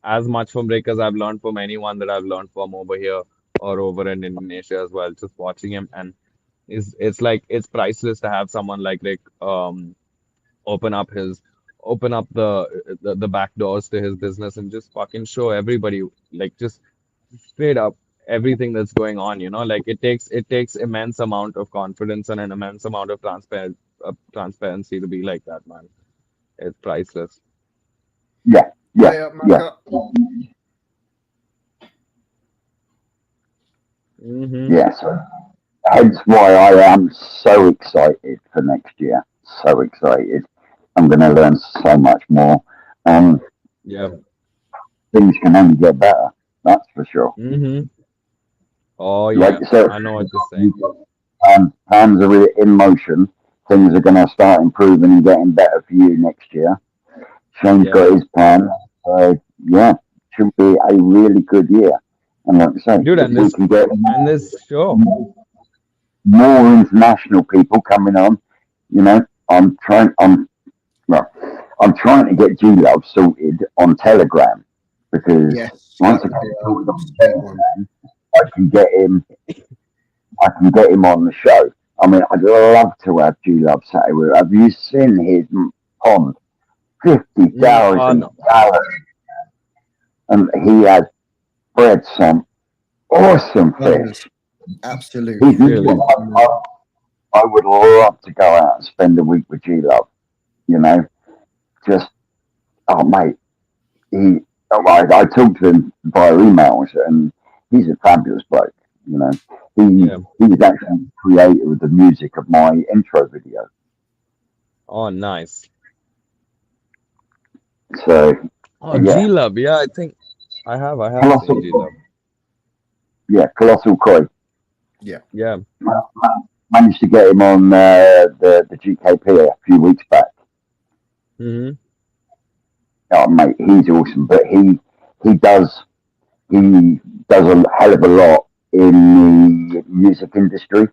as much from Rick as I've learned from anyone that I've learned from over here or over in Indonesia as well. Just watching him, and it's like it's priceless to have someone like Rick open up his open up the back doors to his business and just fucking show everybody like just straight up everything that's going on, you know, like it takes immense amount of confidence and an immense amount of transparency to be like that, man. It's priceless. Yeah, yeah, Hey up, yeah. Macca. Mm-hmm. Yeah. So hence why I am so excited for next year. So excited. I'm going to learn so much more. Um, Yeah. things can only get better. That's for sure. Mm-hmm. Oh Like yeah, you said, I know what you're saying. plans are in motion. Things are going to start improving and getting better for you next year. Shane's Yeah, got his plan. Yeah, should be a really good year. And like I say, dude, if and we this can get and this show. more international people coming on, you know, well, I'm trying to get G Love sorted on Telegram, because Yes, once that I would get be it sorted a on big one. Telegram, I can get him. I can get him on the show. I mean, I'd love to have G Love Saturday with. Have you seen his pond? fifty Oh thousand no. gallons, and he has bred some awesome Wonders. fish. Absolutely. He's, Really? I would love to go out and spend a week with G Love. You know, just oh mate, I talked to him via emails, and he's a fabulous bloke. You know, he Yeah. he was actually the creator of the music of my intro video. Oh, nice. So Oh, yeah, G Love. Yeah, I think I have seen colossal, G Love. yeah, colossal Koi. Yeah. Yeah. Managed to get him on the GKP a few weeks back. Mm-hmm. Oh, mate, he's awesome, but he does he does a hell of a lot in the music industry.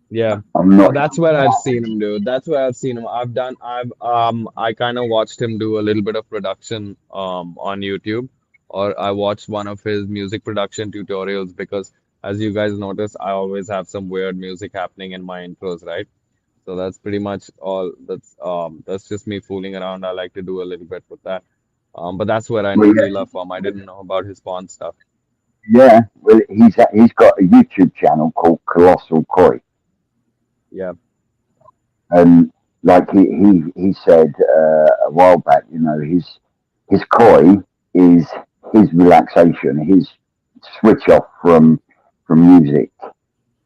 Yeah. I'm Oh, not. that's where I've seen him do. That's where I've seen him. I kind of watched him do a little bit of production on YouTube, or I watched one of his music production tutorials because as you guys notice, I always have some weird music happening in my intros, right? So that's pretty much all. That's just me fooling around. I like to do a little bit with that. But that's where I Well, know yeah, Gila from. I didn't know about his pawn stuff. yeah, well, he's got a YouTube channel called Colossal Koi, Yeah. and like he said a while back, you know, his koi is his relaxation, his switch off from music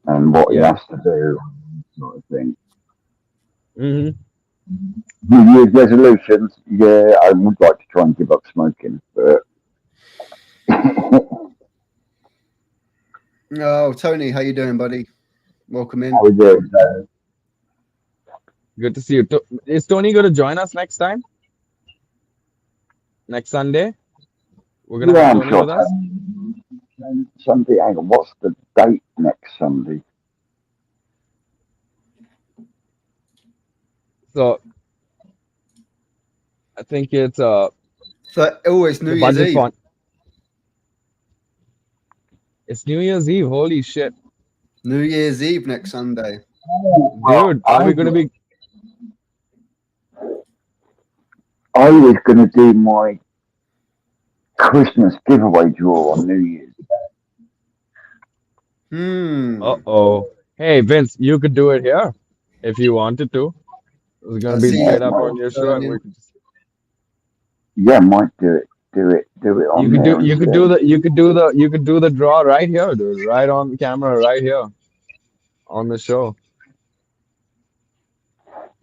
and what he Yeah. has to do, sort of thing. Hmm. New Year's resolutions, yeah, I would like to try and give up smoking, but how Oh, Tony, how you doing, buddy? Welcome in. is it? Good to see you. Is Tony going to join us next time? Next Sunday? We're gonna have Yeah, I'm Tony sure. with us. Sunday, hang on, what's the date next Sunday? So I think it's So, oh, it's New the Year's budget Eve. font. It's New Year's Eve. Holy shit, New Year's Eve next Sunday. Well, dude! Are we gonna be? I was going to do my Christmas giveaway draw on New Year's. Hmm. Uh-oh. Hey Vince, you could do it here if you wanted to. It was I gonna be see Yeah, straight you up might, on your show, and we turning. could just. yeah, might do it You on could do. there You could instead. do the. You could do the. You could do the draw right here, dude. Right on camera, right here on the show,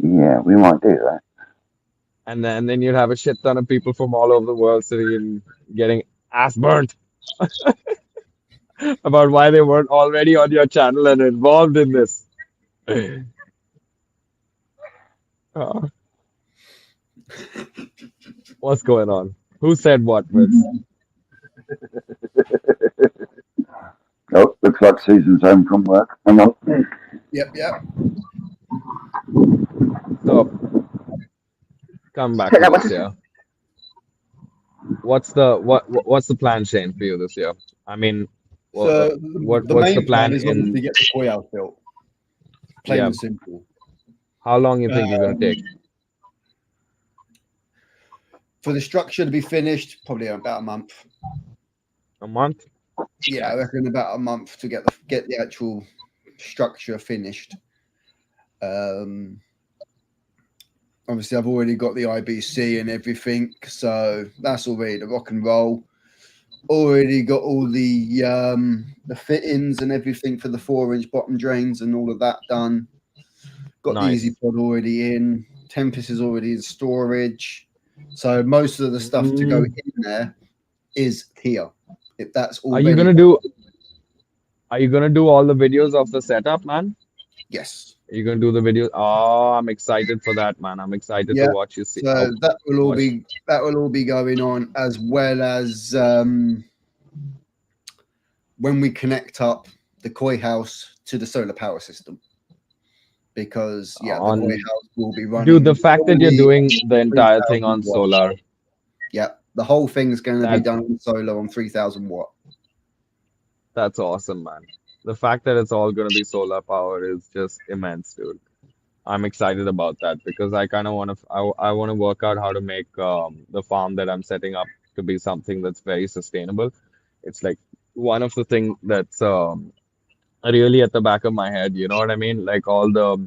Yeah, we might do that. and then you'd have a shit ton of people from all over the world sitting and getting ass burnt about why they weren't already on your channel and involved in this. Uh, what's going on? Who said what, Vince? Oh, looks like Susan's home from work. Hang on. Yep, yep. So come back Say to that this one. year. What's the plan, Shane, for you this year? I mean, So the what's the main plan plan is obviously in? get the koi house built, plain Yeah, and simple. how long you think you're gonna take? Um, for the structure to be finished, probably about a month. A month? Yeah, I reckon about a month to get the actual structure finished. Um, obviously, I've already got the IBC and everything, so that's already the rock and roll. Already got all the fittings and everything for the 4-inch bottom drains and all of that done. Got the Easy Nice. Pod already in. Tempest is already in storage. So most of the stuff to go Mm, in there is here. If that's are you already gonna do? Are you gonna do all the videos of the setup, man? yes. Are you gonna do the videos? Oh, I'm excited for that, man. I'm excited to Yeah. watch you see. So Watch. that will all be going on, as well as when we connect up the koi house to the solar power system. Because yeah, the koi On house will be Dude, the running fact that you're fully doing the entire thing 3,000 on watt. solar, Yeah, the whole thing's going to be that done on solar on 3,000 watt. that's awesome, man. The fact that it's all gonna be solar power is just immense, dude. I'm excited about that because I kind of want to I want to work out how to make the farm that I'm setting up to be something that's very sustainable. It's like one of the thing that's really at the back of my head, you know what I mean? Like all the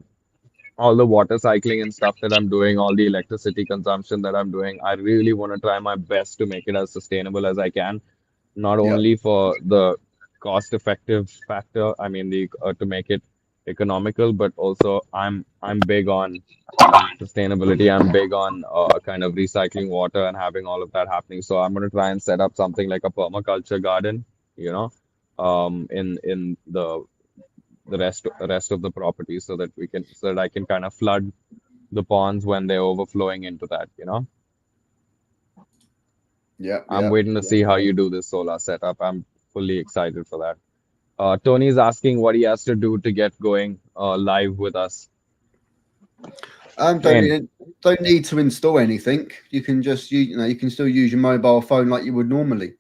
all the water cycling and stuff that I'm doing, all the electricity consumption that I'm doing, I really want to try my best to make it as sustainable as I can, not Yeah. only for the cost effective factor, I mean the to make it economical, but also I'm big on sustainability. I'm big on kind of recycling water and having all of that happening. So I'm going to try and set up something like a permaculture garden, you know, in the rest of the property so that so that I can kind of flood the ponds when they're overflowing into that, you know. Yeah. I'm Yeah. waiting to see how you do this solar setup. I'm fully excited for that. Tony's asking what he has to do to get going live with us. Don't Shane, don't need to install anything. You can just you can still use your mobile phone like you would normally.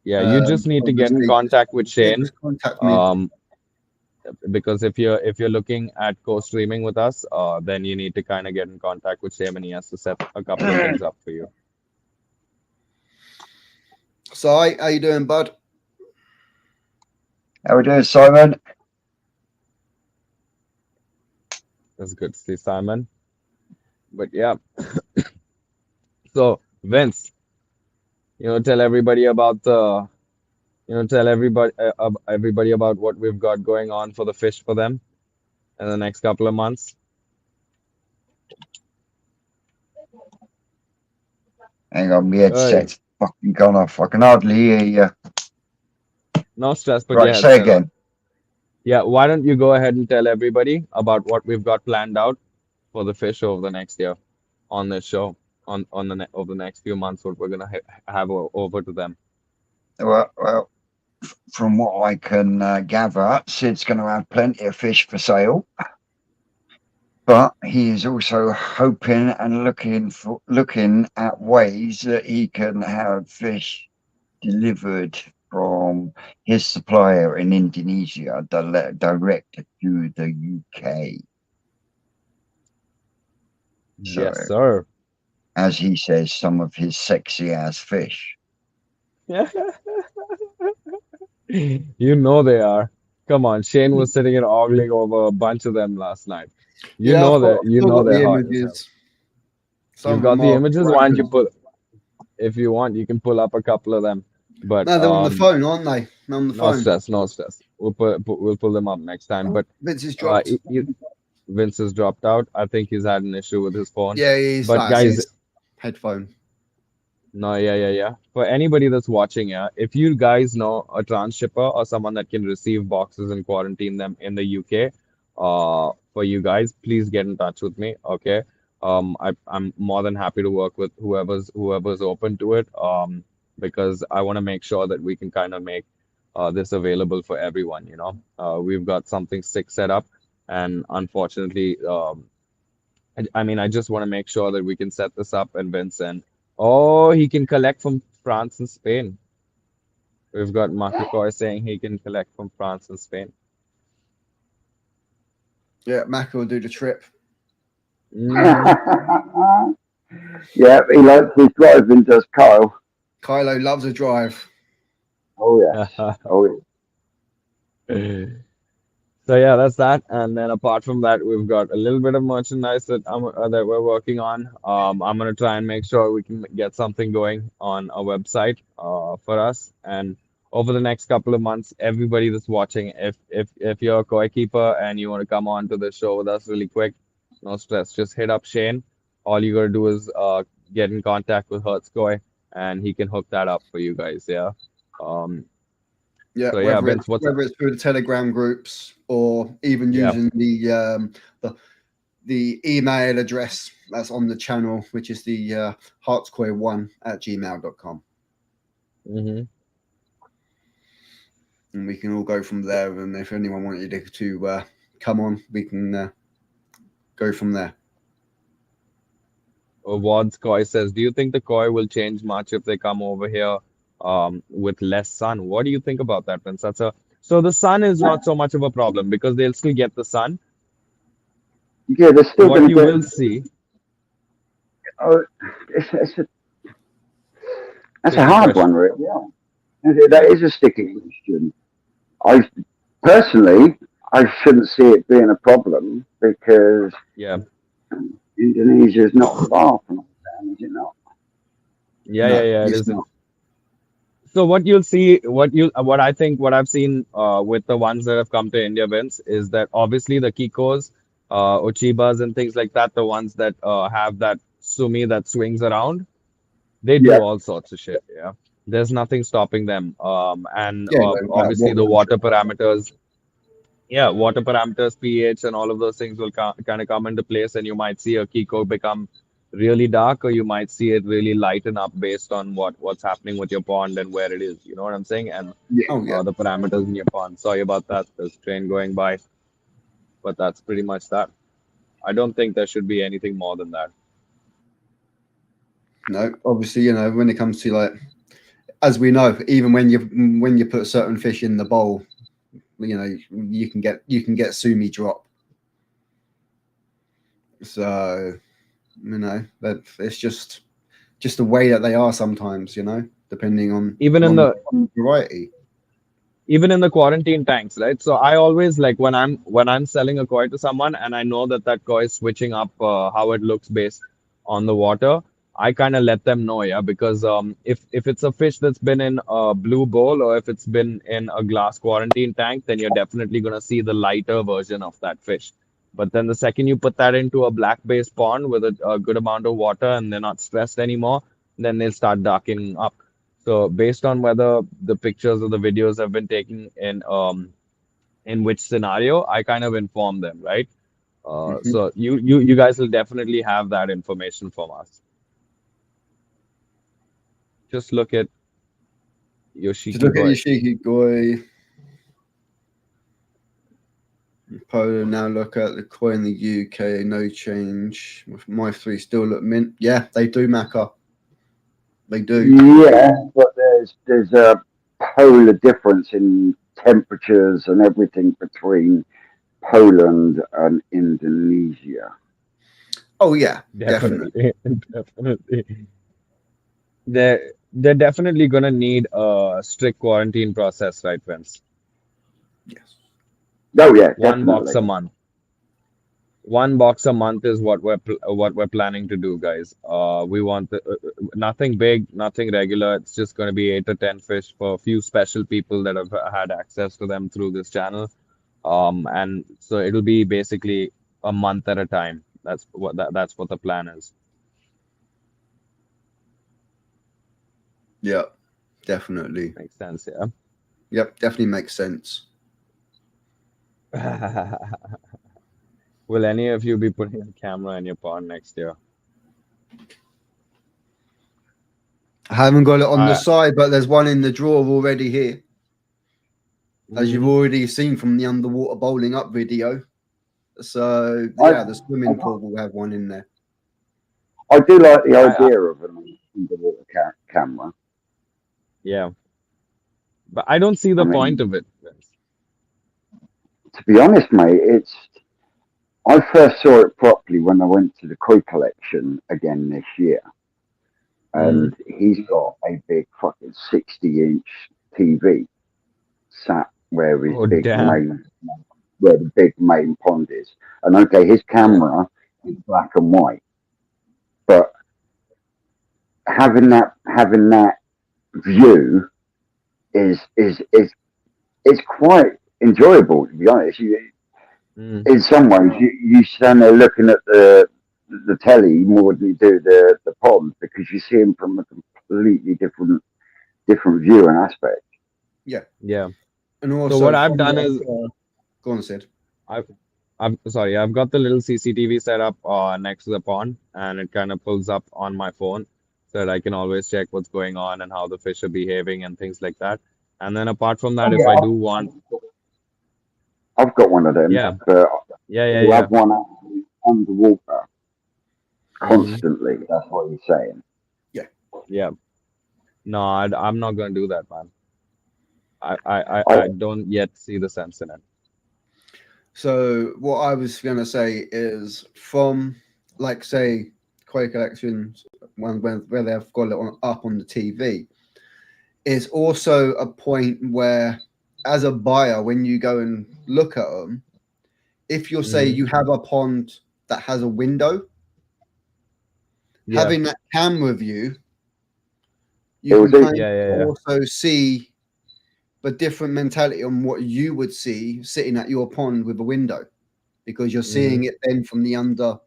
yeah, you just need to get in Obviously, contact with yeah, Shane. just contact me. Because if you're looking at co-streaming with us, then you need to kind of get in contact with Shane and he has to set a couple of things up for you. So, how you doing, bud? How we doing, Simon? That's good to see, Simon. But yeah, so Vince, tell everybody about tell everybody about what we've got going on for the fish for them in the next couple of months. Hang on, my headset's fucking gone off. I can hardly hear you. No stress, but Right, yeah, say again. Yeah, why don't you go ahead and tell everybody about what we've got planned out for the fish over the next year on this show, over the next few months, what we're gonna have over to them. Well, from what I can gather, Sid's going to have plenty of fish for sale, but he is also hoping and looking at ways that he can have fish delivered from his supplier in Indonesia direct to the UK. Yes, So, sir. as he says, some of his sexy ass fish. You know they are. Come on, Shane was sitting and ogling over a bunch of them last night. You Yeah, know I've that. You still know got they're the hot as hell. images. Some You've of got them the are images. Why don't you crackers. if you want, you can pull up a couple of them. But No, they're on the phone, aren't they? They're on the no phone. stress, no stress. We'll pull them up next time. But Vince is dropped. Vince has dropped out. I think he's had an issue with his phone. Yeah, he's But guys, his headphone. no, yeah. For anybody that's watching, yeah, if you guys know a trans-shipper or someone that can receive boxes and quarantine them in the UK, for you guys, please get in touch with me, okay? I'm more than happy to work with whoever's open to it, because I want to make sure that we can kind of make this available for everyone, you know. We've got something sick set up, and unfortunately, I mean, I just want to make sure that we can set this up and Vincent. Oh, he can collect from France and Spain. We've got Makakoi saying he can collect from France and Spain. Yeah, Maka will do the trip. Yeah, he likes his driving, does Kyle. Kylo loves a drive. Oh yeah. Oh yeah. So yeah, that's that. And then apart from that, we've got a little bit of merchandise that we're working on. I'm gonna try and make sure we can get something going on a website for us. And over the next couple of months, everybody that's watching, if you're a koi keeper and you want to come on to the show with us really quick, no stress. Just hit up Shane. All you gotta do is get in contact with Hertz Koi, and he can hook that up for you guys. Yeah. Yeah, So yeah, Vince, whether it's through the Telegram groups or even Yeah. using the email address that's on the channel, which is the heartskoi1@gmail.com. Mm-hmm. And we can all go from there. And if anyone wanted to come on, we can go from there. Wad's Koi says, do you think the koi will change much if they come over here with less sun? What do you think about that, Vince? So the sun is not so much of a problem because they'll still get the sun. Yeah, they're still What going you to will see. Oh, that's a hard one, really. Yeah. That is a sticky question. I personally, I shouldn't see it being a problem because Yeah. Indonesia is not far from Amsterdam, is it not? Yeah, No, yeah, yeah. It it's isn't. not. So what you'll see, what I think, what I've seen with the ones that have come to India, Vince, is that obviously the Kikos, Ochibas, and things like that, the ones that have that sumi that swings around, they do Yeah, all sorts of shit. Yeah, there's nothing stopping them. And Yeah, no matter obviously what the water country. parameters, yeah, water parameters, pH, and all of those things will kind of come into place, and you might see a Kiko become really dark, or you might see it really lighten up based on what's happening with your pond and where it is. You know what I'm saying? And yeah. Oh yeah. the parameters in your pond. Sorry about that. There's a train going by, but that's pretty much that. I don't think there should be anything more than that. No, obviously, when it comes to like, as we know, even when you put certain fish in the bowl, you can get sumi drop. So that it's just the way that they are sometimes. Depending on Even in on the the variety. even in the quarantine tanks, right? So I always like when I'm selling a koi to someone and I know that that koi is switching up how it looks based on the water. I kind of let them know, yeah, because if it's a fish that's been in a blue bowl or if it's been in a glass quarantine tank, then you're definitely gonna see the lighter version of that fish. But then the second you put that into a black-based pond with a good amount of water and they're not stressed anymore, then they'll start darkening up. So based on whether the pictures or the videos have been taken in which scenario, I kind of inform them, right? Hmm. So you guys will definitely have that information from us. Just look at Just Yoshiki look at Koi. Yoshiki Goi, Poland. Now look at the koi in the UK. No change. My three still look mint. Yeah, they do, Macca. They do. Yeah, but there's a polar difference in temperatures and everything between Poland and Indonesia. Oh yeah, definitely. Definitely, definitely. They're definitely gonna need a strict quarantine process, right, Vince? Yes. Oh yeah, One box definitely. a month. One box a month is what we're planning to do, guys. We want nothing big, nothing regular. It's just going to be 8 or 10 fish for a few special people that have had access to them through this channel. And so it'll be basically a month at a time. That's what the plan is. Yeah, definitely. Makes sense, Yep, definitely makes sense. yeah. Will any of you be putting a camera in your pond next year? I haven't got it on the I side, but there's one in the drawer already here, as you've Mhm. already seen from the underwater bowling up video. So I, yeah, the I swimming pool will have one in there. I do like the I idea of an underwater camera. yeah, but I don't see I the point mean, of it. to be honest, mate, I first saw it properly when I went to the koi collection again this year, Mm. and he's got a big fucking 60-inch TV sat Oh, damn. where the big main pond is. And okay, his Yeah. camera is black and white, but having that view is quite enjoyable, to be honest. Mm. In some ways, you stand there looking at the telly more than you do the pond because you see him from a completely different view and aspect. Yeah, Yeah. and So also what I've from done like, is go on, Sid. I've I've sorry, I've got the little CCTV set up next to the pond and it kind of pulls up on my phone so that I can always check what's going on and how the fish are behaving and things like that. And then apart from Oh that, if I do yeah, want, I've got one of them, yeah, but yeah, yeah, you yeah. have one actually underwater Hmm. constantly. That's what you're saying. Yeah. Yeah. No, I'm not gonna do that, man. I I don't yet see the sense in it. So what I was gonna say is from like say Koi collections when where they've got it up on the TV is also a point where as a buyer, when you go and look at them, if you're say Mhm. you have a pond that has a window, Yeah, having that camera view, It you was can easy. kind of yeah. also see the different mentality on what you would see sitting at your pond with a window, because you're seeing Mhm. it then from the under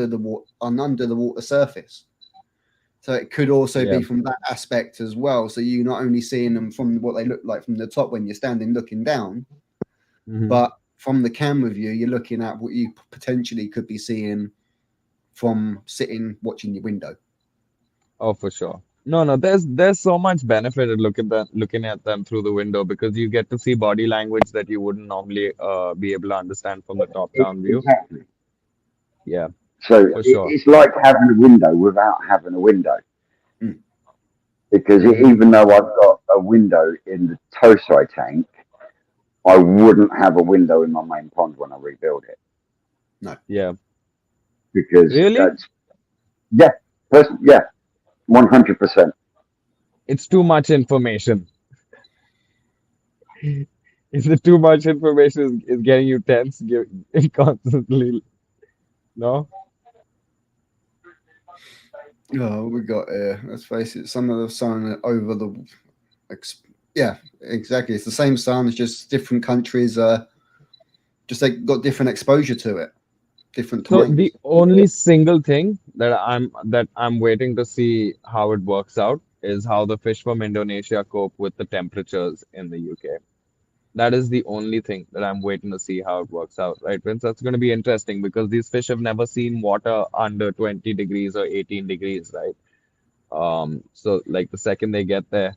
the water under the water surface. So it could also Yeah. be from that aspect as well. So you're not only seeing them from what they look like from the top when you're standing looking down, Mhm. but from the camera view, you're looking at what you potentially could be seeing from sitting watching your window. Oh, for sure. No, there's so much benefit at looking at them through the window because you get to see body language that you wouldn't normally be able to understand from the top-down view. Exactly. Yeah, So for sure. it's like having a window without having a window. Mm. Because Hmm. even though I've got a window in the Tosai tank, I wouldn't have a window in my main pond when I rebuild it. Yeah. Because Really? that's, yeah, yeah, 100%. It's too much information. Is it too much information is getting you tense, constantly? No? Oh, we got let's face it, some of the sun over the yeah, exactly. It's the same sun, it's just different countries just they got different exposure to it, different So times. the only single thing that I'm waiting to see how it works out is how the fish from Indonesia cope with the temperatures in the UK. That is the only thing that I'm waiting to see how it works out, right, Vince? That's going to be interesting because these fish have never seen water under 20 degrees or 18 degrees, right? So like the second they get there,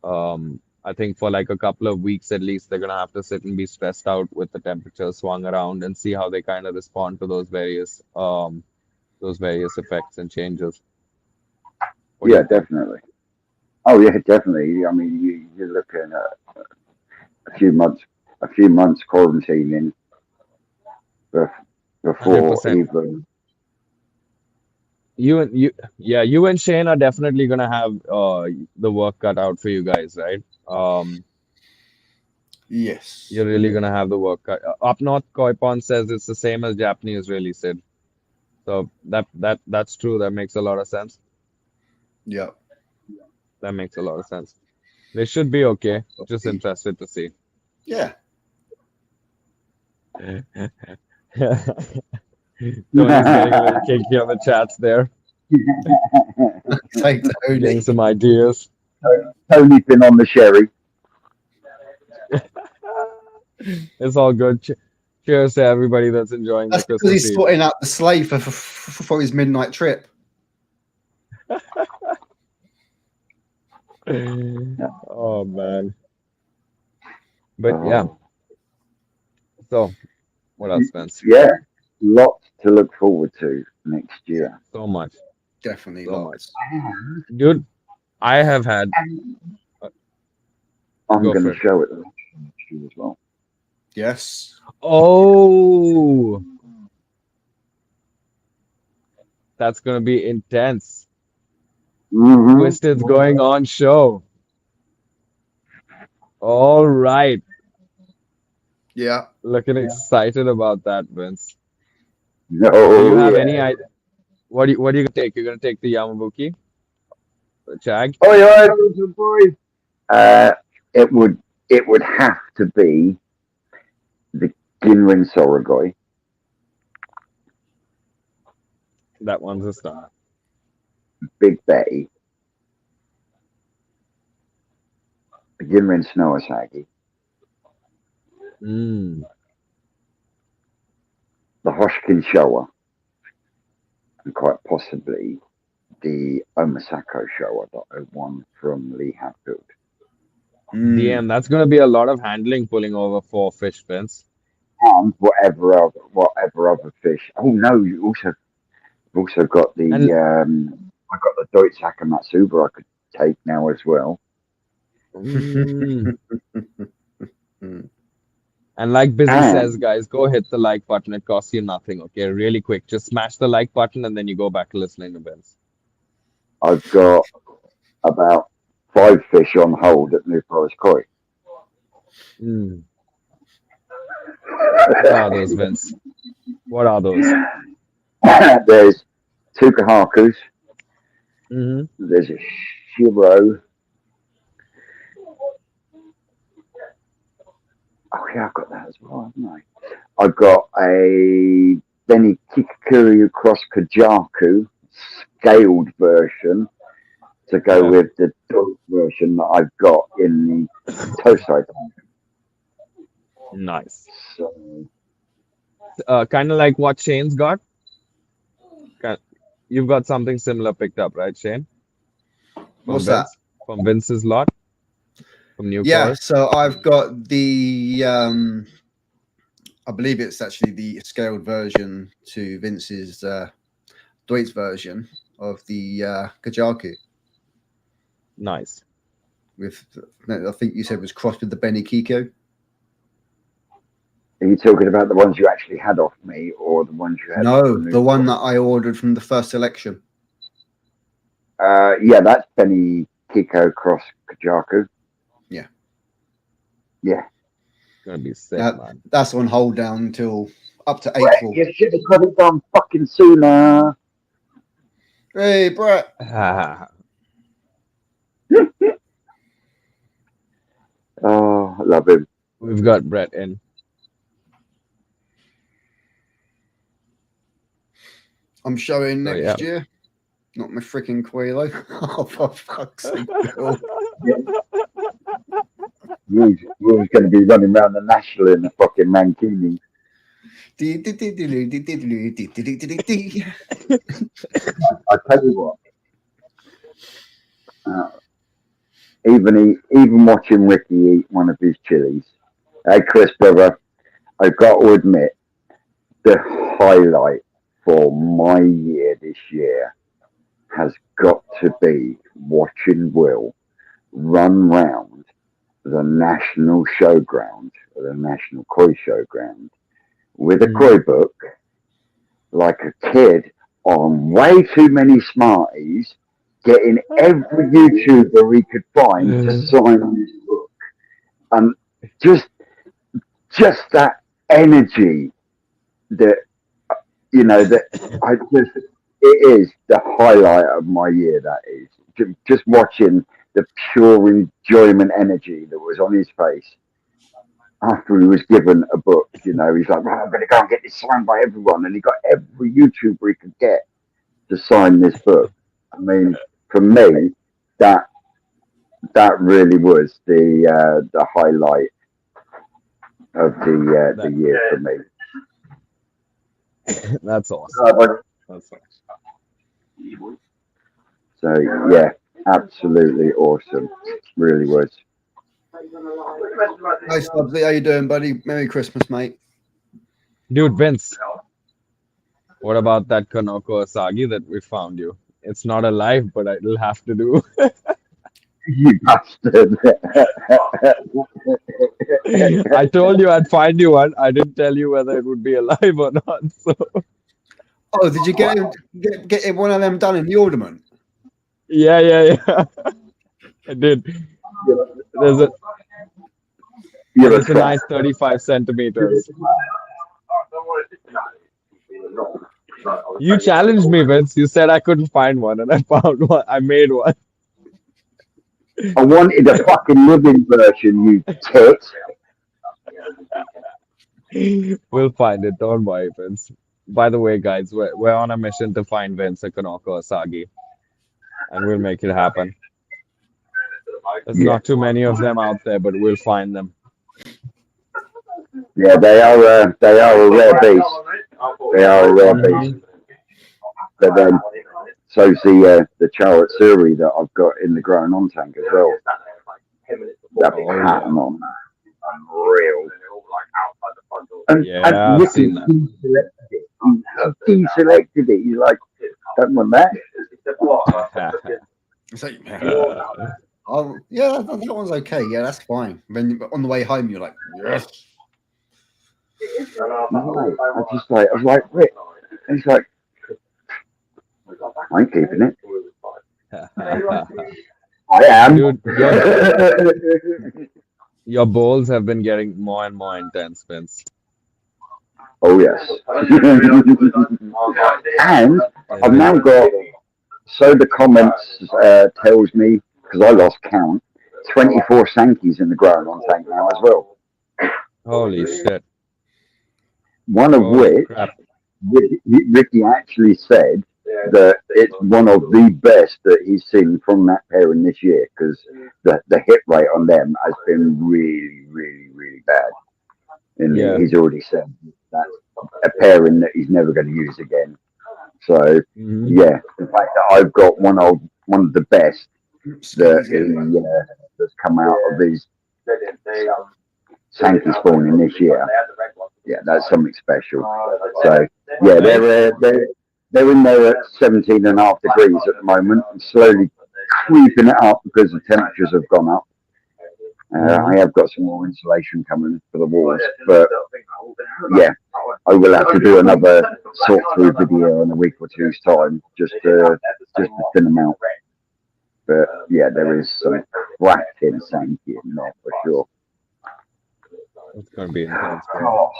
I think for like a couple of weeks at least, they're gonna have to sit and be stressed out with the temperature swung around and see how they kind of respond to those various effects and changes. What do Yeah, you think? definitely. Oh, yeah, definitely. I mean, you're looking at a few months quarantining before 100%. even. You and Shane are definitely gonna have the work cut out for you guys, right? Yes. You're really gonna have the work cut. Up north, Koipon says it's the same as Japanese really said. So that's true. That makes a lot of sense. Yeah. That makes a lot of sense. They should be okay. Just interested to see. Yeah. Tony's getting a little kinky on the chats there, Take getting Tony. some ideas. Tony's been on the sherry. It's all good. Cheers to everybody that's enjoying the That's because Christmas he's Eve. sorting out the sleigh for his midnight trip. Oh man. But yeah, Oh, so what else, Spence? yeah, lots to look forward to next year. So much, Definitely so much. lots. Dude, I have had uh, I'm go going for to it. show it next year as well. Yes. Oh, that's gonna be intense. Hmm. Twisted's going on show. All right. Yeah. Looking excited about that, Vince. Do you Oh have yeah. any idea? What are you gonna take? You're gonna take the Yamabuki, the Chag? Oh yeah, boy. Uh, it would have to be the Ginrin Sorogoi, That one's a star. Big Betty, the Ginrin Snowisagi, Mm. the Hoshkin Showa, and quite possibly the Omasako Showa that I won from Lee Hatfield. Mm. DM, that's gonna be a lot of handling pulling over four fish, Vince. And whatever other fish. Oh no, you also got And I got the Deutsche Matsuba I could take now as well. mm, and like Busy says, And guys, go hit the like button. It costs you nothing, okay? Really quick. Just smash the like button and then you go back to listening to Vince. I've got about 5 fish on hold at New Forest Koi. Mm. What are those, Vince? What are those? There's two Kahakus. Hmm. There's a Shiro. Oh yeah, I've got that as well, haven't I? I've got a Benny Kikakuri Cross Kajaku scaled version to go Yeah. with the dog version that I've got in the Tosai. Nice. So, Kind of like what Shane's got. Ki- You've got something similar picked up, right, Shane? From What's that? Vince? From Vince's lot? From New Yeah, Chorus? so I've got the I believe it's actually the scaled version to Vince's Deutsch version of the Kajaku Nice. with I think you said was crossed with the Benny Kiko. are you talking about the ones you actually had off me, or the ones you had? No, the one that I ordered from the first selection. Yeah, that's Benny Kiko Cross Kajaku. Yeah. Yeah. Gonna be sick, That- man. That's on hold down until up to Brett, April. you should have got it done fucking sooner. Hey, Brett. Oh, I love him. We've got Brett in. I'm showing Oh, next year. Not my freaking Quilo. Oh, for fuck's sake, Bill. He's going to be running around the national in a fucking mankini. I tell you what. Even watching Ricky eat one of his chilies. Hey, Chris, brother, I've got to admit, the highlight for my year this year has got to be watching Will run round the national showground, or the national koi showground, with a koi book, like a kid on way too many Smarties, getting every YouTuber he could find to sign his book. And just that energy that, that it is the highlight of my year. That is just watching the pure enjoyment energy that was on his face after he was given a book. He's like, right, I'm going to go and get this signed by everyone. And he got every YouTuber he could get to sign this book. I mean, for me, that really was the highlight of the year for me. That's awesome. That's awesome. So yeah, absolutely awesome. Really was. Hey, Stubbsy, how you doing, buddy? Merry Christmas, mate. Dude, Vince, what about that Kanoko Asagi that we found you? It's not alive, but it'll have to do. You bastard. I told you I'd find you one. I didn't tell you whether it would be alive or not. So Oh, did you get one of them done in the Alderman? yeah. I did. It's a nice 35 centimeters. You challenged me, Vince. You said I couldn't find one, and I found one. I made one. I wanted a fucking living version, you tit. We'll find it. Don't worry, Vince. By the way, guys, we're on a mission to find Vince a Kanoko Asagi, and we'll make it happen. There's not too many of them out there, but we'll find them. Yeah, they are a rare beast. They are a rare beast. But then, so's the Charat Suri that I've got in the growing on tank as well. That big pattern on that. Unreal. And I've seen that. He deselected it. He's like, don't want that. It's like, oh, yeah, that one's okay. Yeah, that's fine. Then on the way home, you're like, yes. No, I was like, Rick. And he's like, I ain't keeping it. I am. Dude, Your bowls have been getting more and more intense, Vince. Oh yes. And I've Yeah. now got, so the comments tells me, because I lost count, 24 Sankeys in the ground on tank now as well. Holy shit. One of Holy which crap. Ricky actually said that it's one of the best that he's seen from that pairing this year, because the hit rate on them has been really, really, really bad. And Yeah. he's already said that's a pairing that he's never going to use again. So Hmm. yeah, the fact that I've got one of the best that that's come out of his Sankey spawning this year. Yeah, that's something special. So yeah, Right? they're in there at 17 and a half degrees at the moment, and slowly creeping it up because the temperatures have gone up. Hmm. I have got some more insulation coming for the walls, but yeah, I will have to do another sort through video in a week or two's time just to thin them out. But yeah, there is some cracking Sankey in there for sure. It's gonna be intense, bro. Oh,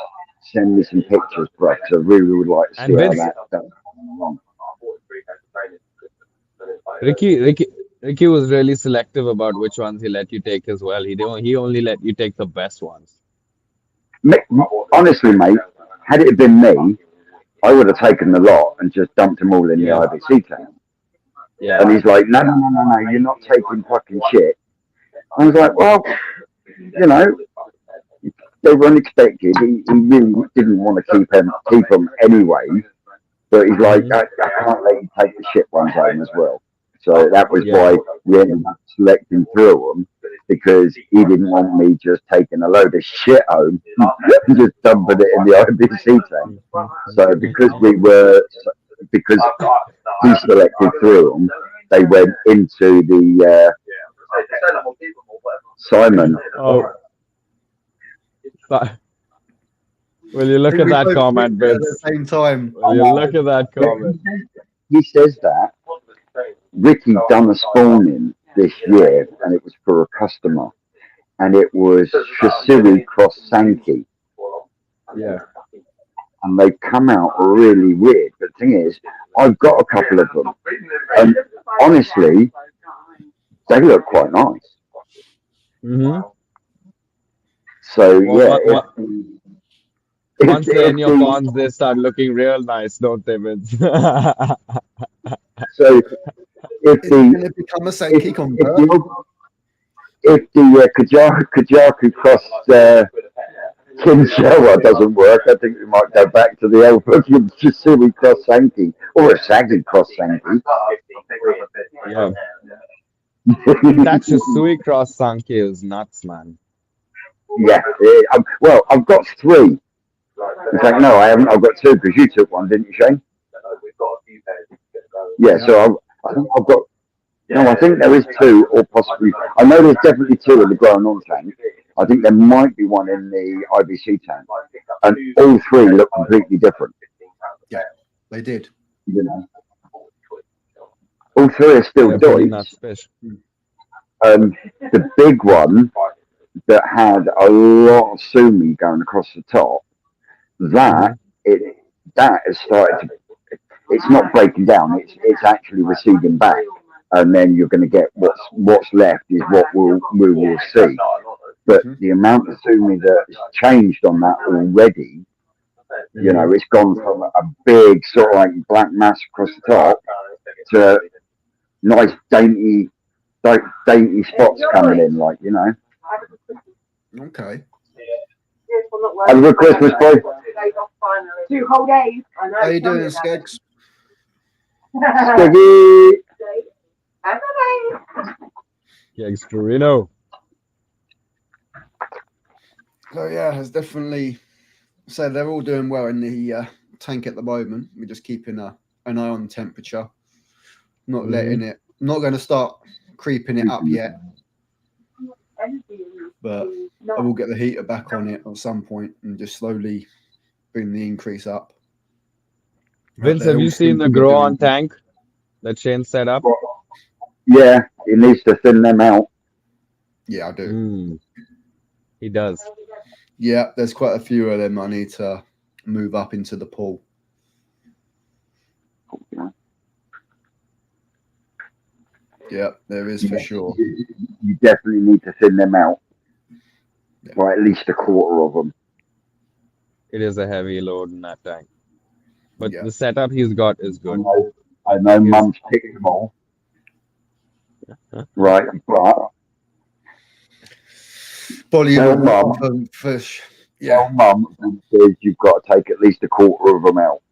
send me some pictures, bro, 'cause I really would like to see And how Vince, that's going along. Ricky was really selective about which ones he let you take as well. He only let you take the best ones. Honestly, mate, had it been me, I would have taken the lot and just dumped them all in the Yeah. IBC tank. Yeah. And he's like, no, no, no, no, no, you're not taking fucking shit. I was like, well, you know, they were unexpected. He really didn't want to keep them anyway. But he's like, Hmm. I can't let you take the shit ones home as well. So that was Yeah. why we ended up selecting through them, because he didn't want me just taking a load of shit home and just dumping it in the IBC tank. So because he selected through them, they went into the Simon. Oh, but will you look I think at we that both comment, picked it at the Vince? same time. Will you look at that comment? He says that Ricky done a spawning this year, and it was for a customer, and it was Shisui cross Sankey, Yeah. and they come out really weird. But the thing is, I've got a couple of them, and honestly, they look quite nice. Hmm. So Well, yeah, once they're in if your the ponds, they start looking real nice, don't they, Vince? so if Is it going the to become a if Sankey if convert? the Kajaku cross Kinsella doesn't work, I think we might go back to the old fucking Shisui cross Sankey or a Saggy cross Sankey. Yeah. That Shisui cross Sankey is nuts, man. Yeah, well, I've got three. In fact, no, I haven't. I've got two because you took one, didn't you, Shane? Yeah, Yeah. so I think I've got. No, I think there is two, or possibly. I know there's definitely two in the ground on tank. I think there might be one in the IBC tank, and all three look completely different. Yeah, they did. You know, all three are still They're pretty Deutsch. nuts fish. The big one that had a lot of sumi going across the top, that Hmm. it that has started to. It's not breaking down. It's actually receding back, and then you're going to get what's left is what we will see. But Mhm. the amount of sumi that's changed on that already, you know, Hmm. it's gone from a big sort of like black mass across the top to nice dainty spots coming in, like, you know. Okay. Have a good Christmas, boy. 2 whole days. I know. How you tell me doing, about Skeggs? it. Skeggy. That's okay. Kegs Torino. So yeah, it's definitely. So they're all doing well in the tank at the moment. We're just keeping an eye on temperature, not letting it. Not going to start creeping it up yet, but I will get the heater back on it at some point and just slowly bring the increase up. Vince, They have you all seen seem the to be grow doing- on tank that Shane set up? Yeah, it needs to thin them out. Yeah, I do. Mm. He does. Yeah, there's quite a few of them I need to move up into the pool. Yeah. Yeah, there is for sure. You definitely need to thin them out Yeah. by at least a quarter of them. It is a heavy load in that tank. But Yeah. the setup he's got is I good. know, I know His Mum's picked them all, right? But Volume tell of water Mum, for fish. tell Yeah. Mum and says you've got to take at least a quarter of them out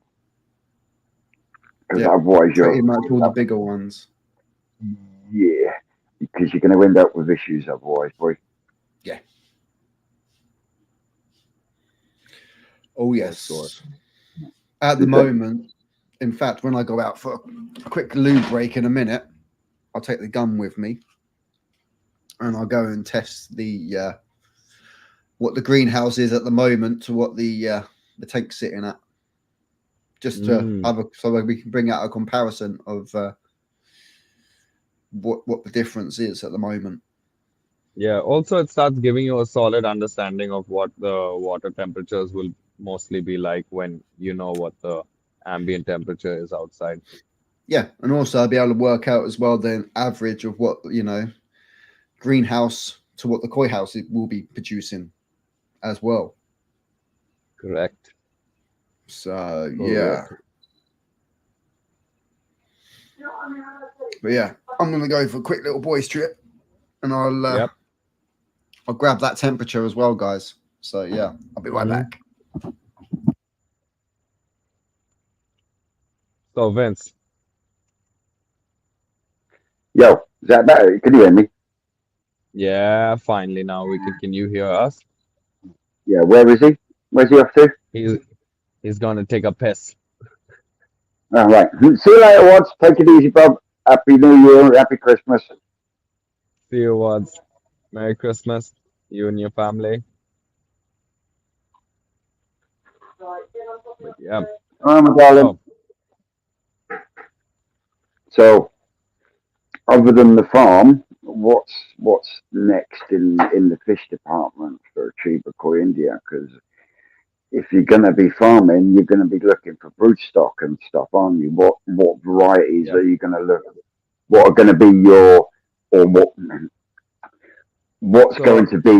because Yeah. otherwise Pretty you're much all the bigger ones. yeah, because you're going to end up with issues otherwise, boy. Oh for yes. sure. At the moment, in fact, when I go out for a quick lube break in a minute, I'll take the gun with me, and I'll go and test the what the greenhouse is at the moment to what the tank's sitting at, just to Mm. have a so we can bring out a comparison of what the difference is at the moment. Yeah, also it starts giving you a solid understanding of what the water temperatures will mostly be like when you know what the ambient temperature is outside. Yeah, and also I'll be able to work out as well the average of what greenhouse to what the koi house it will be producing as well. Correct. So yeah, Correct. but yeah, I'm gonna go for a quick little boys trip, and Yep. I'll grab that temperature as well, guys. So yeah, I'll be right Mhm. back. So Vince, Yo, is that better? Can you hear me? yeah, finally now can you hear us? Yeah, where is he? Where's he off to? He's he's gonna take a piss. All right. See you later, Watts. Take it easy, bub. Happy New Year. Happy Christmas. See you once. Merry Christmas, you and your family. But yeah. All right, my darling. So So, other than the farm, what's next in the fish department for Chiba Koi India? Because if you're going to be farming, you're going to be looking for broodstock and stuff, aren't you? What varieties yep. are you going to look? What are going to be your or what's So going to be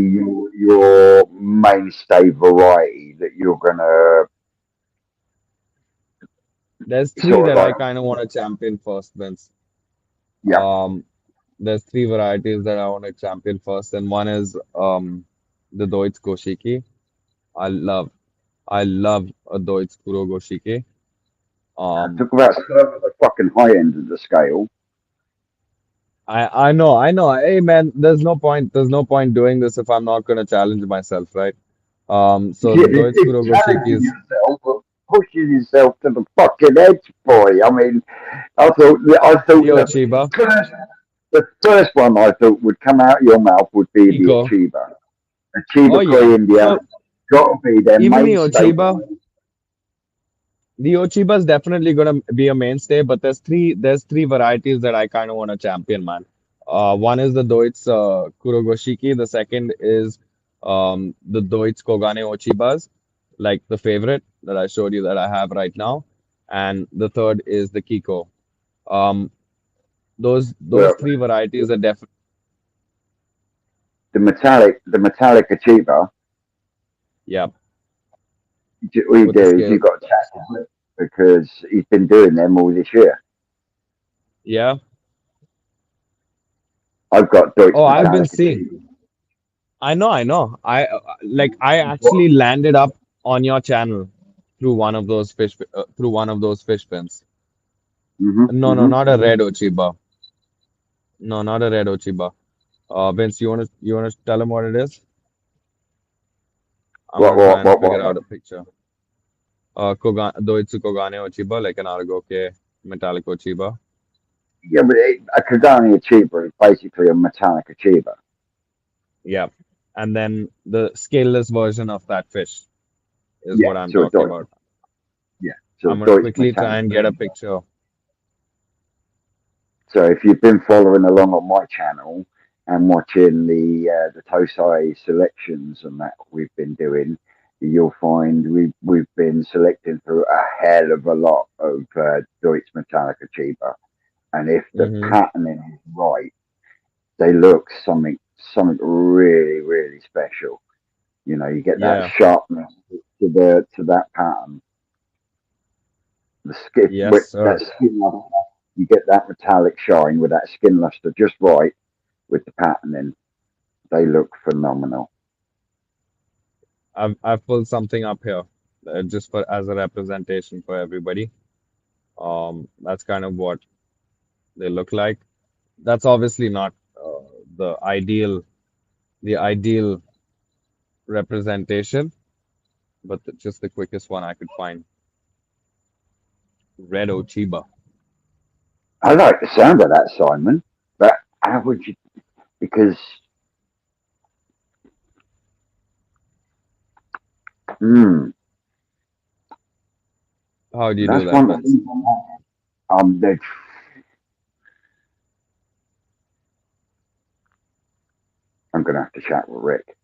your mainstay variety that you're going to there's three sort of that I like? kind of want to champion first, Vince. Yeah, Um, there's three varieties that I want to champion first, and one is the Deutsch Goshiki. I love I love a Deutsch Kuro Goshiki. Um, talk about stuff at the fucking high end of the scale. I know. Hey man, there's no point doing this if I'm not gonna challenge myself, right? So Yeah, the Deutsch Kuro it's Goshiki challenging is yourself, but pushing yourself to the fucking edge, boy. I mean, I thought the Ochiba, the first one I thought would come out of your mouth would be the Kiko. Achieva. Oh Achieva yeah. Koi India So got to be their even mainstay. The Ochiba is definitely gonna be a mainstay, but there's three varieties that I kind of want to champion, man. One is the Deutsch Kurogoshiki. The second is the Deutsch Kogane Ochibas, like the favorite that I showed you that I have right now, and the third is the Kiko. Um, those Well, three varieties are definitely the metallic Achieva. yeah All you with the do is you scale. got to chat to him because he's been doing them all this year. Yeah. I've got Deutsch Oh, I've been metallic seeing. Achieva. I know. I What? actually landed up on your channel through one of those through one of those fish pens. Hmm. No, no, Hmm. not a red Ochiba. No, not a red Ochiba. Vince, you wanna tell him what it is? I'm What? gonna try What? and What? figure What? out What? a picture. Doitsu Kogane Ochiba, like an Argoke metallic Ochiba. Yeah, but a Kagani Achiever is basically a metallic achiever. Yeah. And then the scaleless version of that fish is Yeah, what I'm so a talking Deutsch. about. Yeah, so a I'm gonna Deutsch quickly try metallic. and get a picture. So if you've been following along on my channel, and watching the Tosai selections and that we've been doing, you'll find we've been selecting through a hell of a lot of Deutsch Metallica Chiba, and if the Mm-hmm. patterning is right, they look something really really special. You know, you get that Yeah. sharpness to that pattern. The skin Yes, with that sir. skin luster, you get that metallic shine with that skin luster just right with the patterning. They look phenomenal. I've pulled something up here, just for as a representation for everybody. That's kind of what they look like. That's obviously not the ideal representation, but just the quickest one I could find. Red Ochiba. I like the sound of that, Simon. But how would you? Because mm, How do you do that's that, one of the Vince? things. They, I'm gonna have to chat with Rick.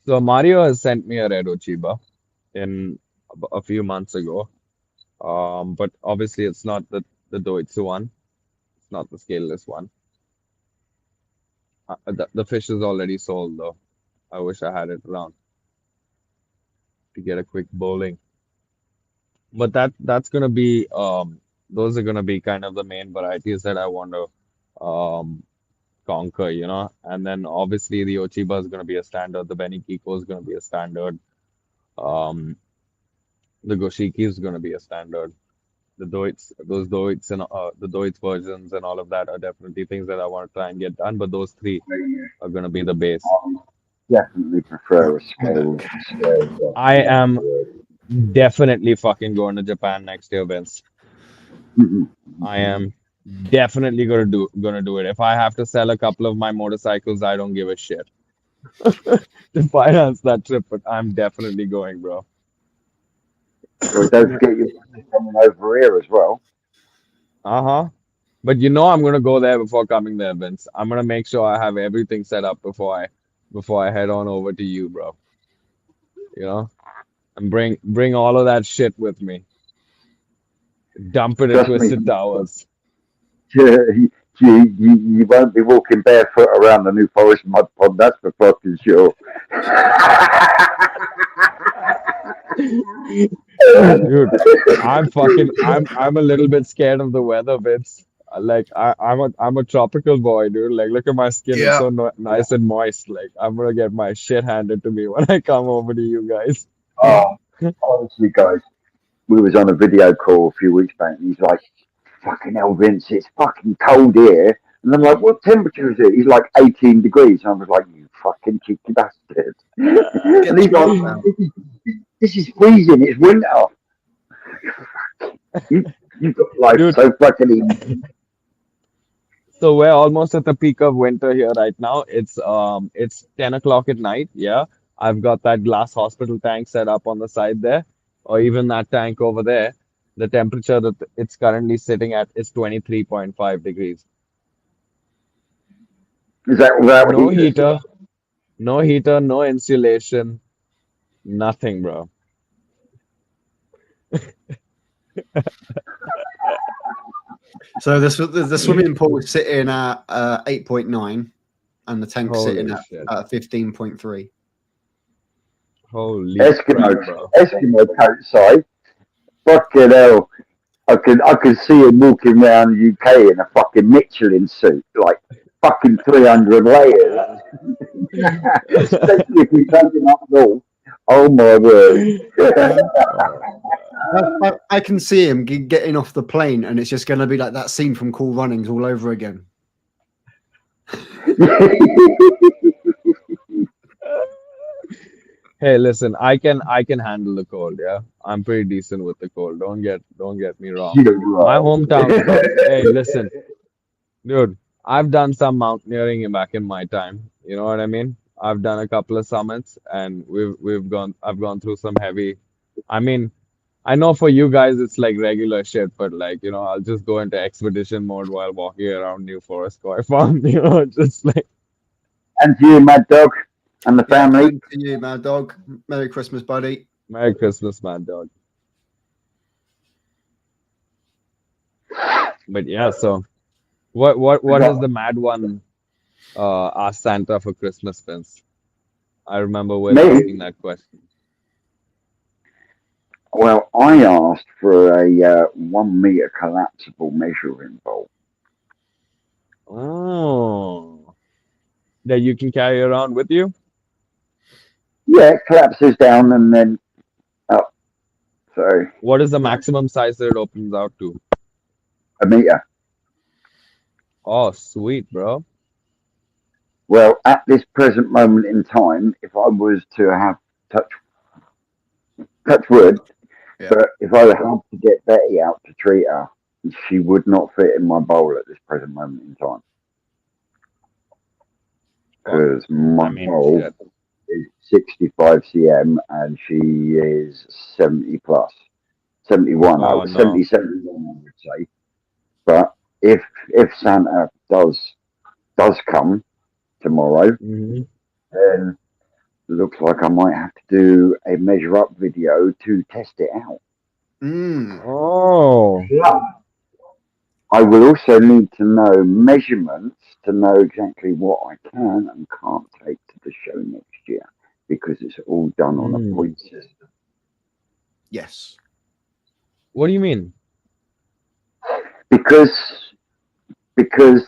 So Mario has sent me a Red Ochiba in a few months ago. But obviously it's not the Doitsu one. It's not the scaleless one. The fish is already sold though. I wish I had it around to get a quick bowling. But that's gonna be those are gonna be kind of the main varieties that I want to conquer, you know. And then obviously the Ochiba is gonna be a standard. The Benikiko is gonna be a standard. Um, the Goshiki is gonna be a standard. The Doits and the Doits versions and all of that are definitely things that I want to try and get done. But those three are gonna be the base. I definitely prefer a I'm scale back. I version am afterwards. definitely fucking going to Japan next year, Vince. I am definitely gonna do it. If I have to sell a couple of my motorcycles, I don't give a shit to finance that trip, but I'm definitely going, bro. Well, don't forget you're coming over here as well. Uh-huh. But you know I'm gonna go there before coming there, Vince. I'm gonna make sure I have everything set up before I head on over to you, bro. You know? And bring all of that shit with me. Dump it at Trust me, Twisted Towers. you won't be walking barefoot around the New Forest mud pond. That's for fucking sure. Dude, I'm a little bit scared of the weather, Vince. Like I'm a tropical boy, dude. Like look at my skin, it's Yeah. so no nice and moist. Like I'm gonna get my shit handed to me when I come over to you guys. Oh, honestly, guys, we was on a video call a few weeks back, and he's like, "Fucking hell, Vince, it's fucking cold here." And I'm like, "What temperature is it?" He's like, 18 degrees. And I was like, "You fucking cheeky bastard." Get And the he's like, jump now. "This is freezing. It's winter. You, you've got life Dude, so fucking easy." so we're almost at the peak of winter here right now. It's 10 o'clock at night. Yeah. I've got that glass hospital tank set up on the side there, or even that tank over there. The temperature that it's currently sitting at is 23.5 degrees. Is that without No heaters? heater, no heater, no insulation, nothing, bro. So the swimming pool is sitting at 8.9, and the tank's sitting Holy at shit. 15.3. Holy Eskimo, crap, bro. Eskimo coat side. Fucking hell. I could see him walking around the UK in a fucking Michelin suit, like fucking 300 layers. Especially if we take him up north. Oh my word. I can see him getting off the plane, and it's just going to be like that scene from Cool Runnings all over again. Hey, listen, I can handle the cold, yeah. I'm pretty decent with the cold. Don't get me wrong. You're My right. hometown, hey, listen, dude, I've done some mountaineering back in my time. You know what I mean? I've done a couple of summits and I've gone through some heavy. I mean, I know for you guys it's like regular shit, but like, I'll just go into expedition mode while walking around New Forest Koi Farm, just like And to you, Mad Dog, and the Yeah, family. and to you, Mad Dog. Merry Christmas, buddy. Merry Christmas, Mad Dog. But yeah, so what has the Mad One asked Santa for Christmas, Vince? I remember Will Me? asking that question. Well, I asked for a 1 meter collapsible measuring bowl. Oh, that you can carry around with you? Yeah, it collapses down and then up. So What is the maximum size that it opens out to? 1 meter. Oh, sweet, bro. Well, at this present moment in time, if I was to have touch wood, Yeah. but if I had to get Betty out to treat her, she would not fit in my bowl at this present moment in time Fuck. because my I mean, bowl shit. is 65 cm and she is 70 plus, 71, Oh, no. 70, 71, I would say. But if Santa does come tomorrow, Mhm. then looks like I might have to do a measure up video to test it out. Mm. Oh, Yeah. I will also need to know measurements to know exactly what I can and can't take to the show next year because it's all done on a Mm. point system. Yes. What do you mean? Because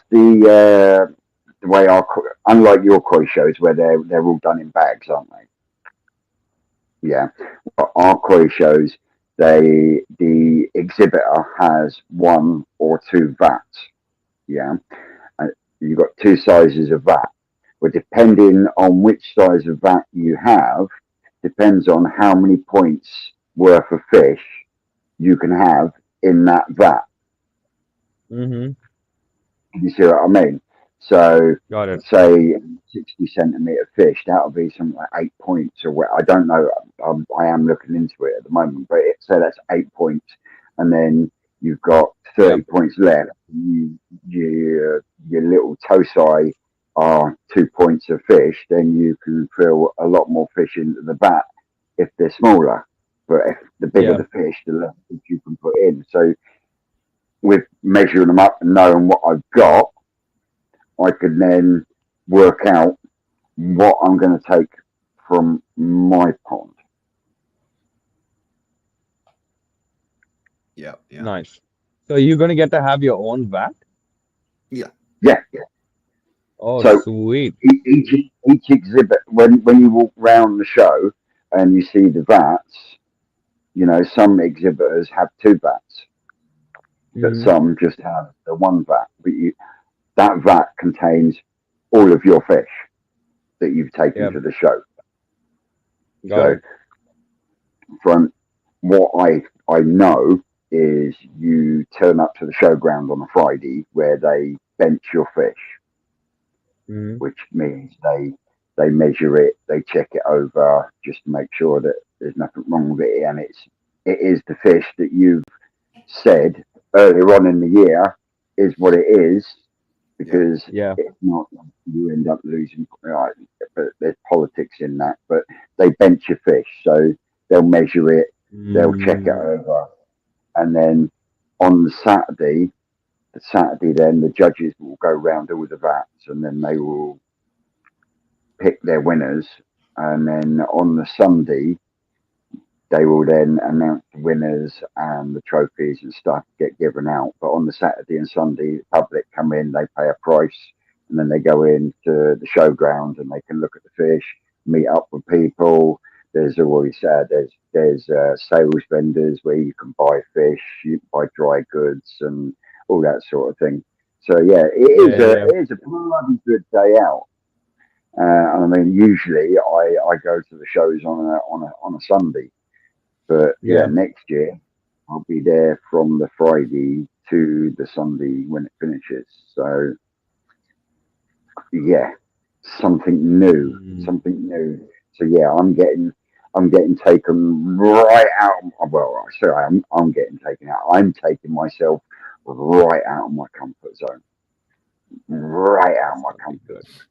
the way unlike your koi shows where they're all done in bags, aren't they? Yeah. But our koi shows, the exhibitor has 1 or 2 vats. Yeah. And you've got 2 sizes of vat. But depending on which size of vat you have, depends on how many points worth of fish you can have in that vat. Mm-hmm. You see what I mean? So, Got it. say 60 centimeter fish, that'll be something like 8 points or what. I don't know. I am looking into it at the moment, but say that's 8 points, and then you've got 30 Yep. points left. Your little tosai are 2 points of fish, then you can fill a lot more fish into the vat if they're smaller. But if the bigger Yeah. the fish, the less fish you can put in. So with measuring them up and knowing what I've got, I can then work out what I'm going to take from my pond. Yeah. Yeah. Nice. So you're gonna get to have your own vat? Yeah. Yeah. Oh, So sweet. each exhibit, when you walk around the show and you see the vats, some exhibitors have 2 vats, but Mm-hmm. some just have the 1 vat. But that vat contains all of your fish that you've taken Yep. to the show. Got So it. from what I know is you turn up to the showground on a Friday where they bench your fish, Mm-hmm. which means they measure it, they check it over just to make sure that there's nothing wrong with it, and it is the fish that you've said earlier on in the year is what it is, because Yeah. if not, you end up losing. Right, but there's politics in that, but they bench your fish, so they'll measure it, they'll check it Mm. over, and then on the Saturday, then the judges will go round all the vats, and then they will pick their winners, and then on the Sunday, they will then announce the winners and the trophies and stuff get given out. But on the Saturday and Sunday, the public come in, they pay a price, and then they go into the showground and they can look at the fish, meet up with people. There's always there's sales vendors where you can buy fish, you can buy dry goods, and all that sort of thing. So yeah, Yeah, yeah, yeah. it is a bloody good day out. I mean, usually I go to the shows on a Sunday, but yeah, Yeah. next year I'll be there from the Friday to the Sunday when it finishes. So yeah, something new, Mm. something new. So yeah, I'm getting I'm getting taken right out. Well, sorry, I'm getting taken out. I'm taking myself right out of my comfort zone. Right out of my Something comfort good. zone.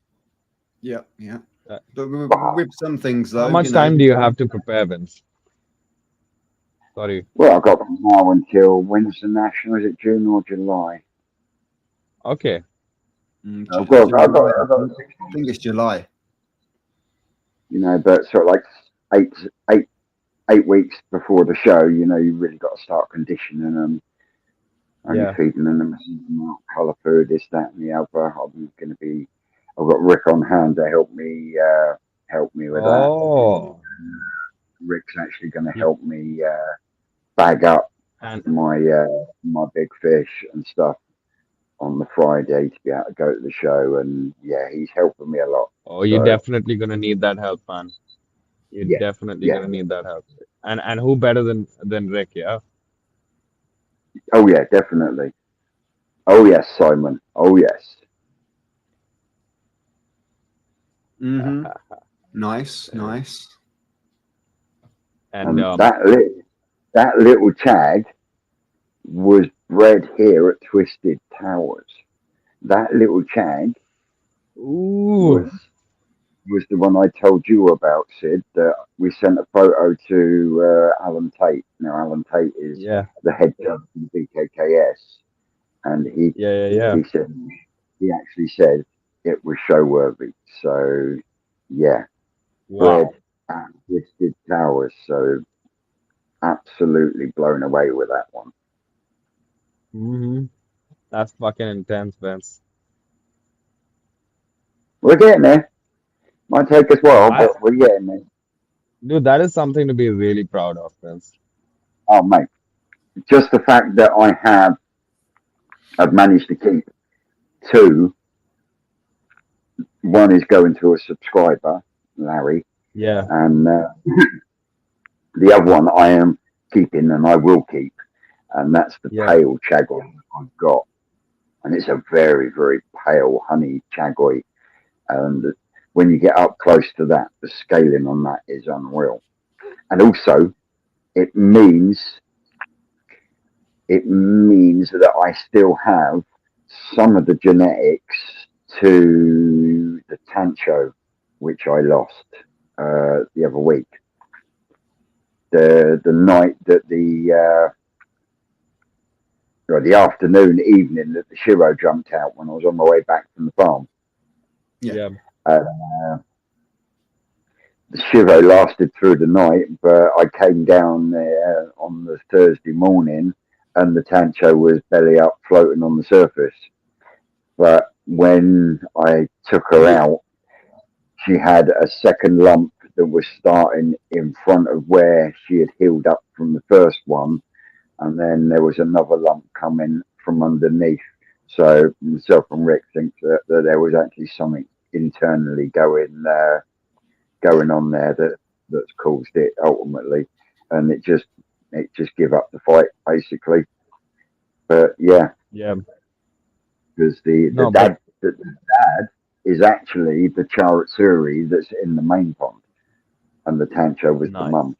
Yeah, yeah. Uh, But Wow. with some things, How though, much time do you have to prepare, Vince? Sorry. Well, I've got now until when's the national? Is it June or July? Okay. I've got I think it's July. but sort of like eight, eight, 8 weeks before the show, you really got to start conditioning them, only Yeah. feeding them colour food, this, that, and the other. I've got Rick on hand to help me with that. Oh. Rick's actually going to You, help me bag up and my big fish and stuff on the Friday to be able to go to the show, and yeah, he's helping me a lot. you're So definitely gonna need that help, man. You're yeah, definitely yeah, gonna need that help. And who better than Rick, yeah? oh yeah, definitely. Oh yes, Simon. Oh yes. Mm-hmm. Nice, nice. And That little tag was bred here at Twisted Towers. That little tag ooh, was was the one I told you about, Sid. That we sent a photo to Alan Tate. Now Alan Tate is yeah, the head judge in the BKKS, and yeah, yeah, yeah. he said he actually said it was show worthy. So yeah, bred Wow. at Twisted Towers. So absolutely blown away with that one. Mm-hmm. That's fucking intense, Vince. We're getting there. Might take us a while, I, but we're getting there. dude, that is something to be really proud of, Vince. Oh mate, just the fact that I've managed to keep two. One is going to a subscriber, Larry, Yeah, and the other one I am keeping and I will keep, and that's the yeah. pale chagoy I've got, and it's a very very pale honey chagoy, and when you get up close to that, the scaling on that is unreal, and also it means it means that I still have some of the genetics to the Tancho, which I lost the other week. The night that or the afternoon, evening that the Shiro jumped out when I was on my way back from the farm. Yeah. Yeah. Uh, the Shiro lasted through the night, but I came down there on the Thursday morning, and the Tancho was belly up, floating on the surface. But when I took her out, she had a second lump that was starting in front of where she had healed up from the first one, and then there was another lump coming from underneath. So myself and Rick think that there was actually something internally going on there that's caused it ultimately, and it just give up the fight basically. But yeah, Yeah. because the No, but the dad is actually the Charatsuri that's in the main pond, and the Tancho was the nice. mum.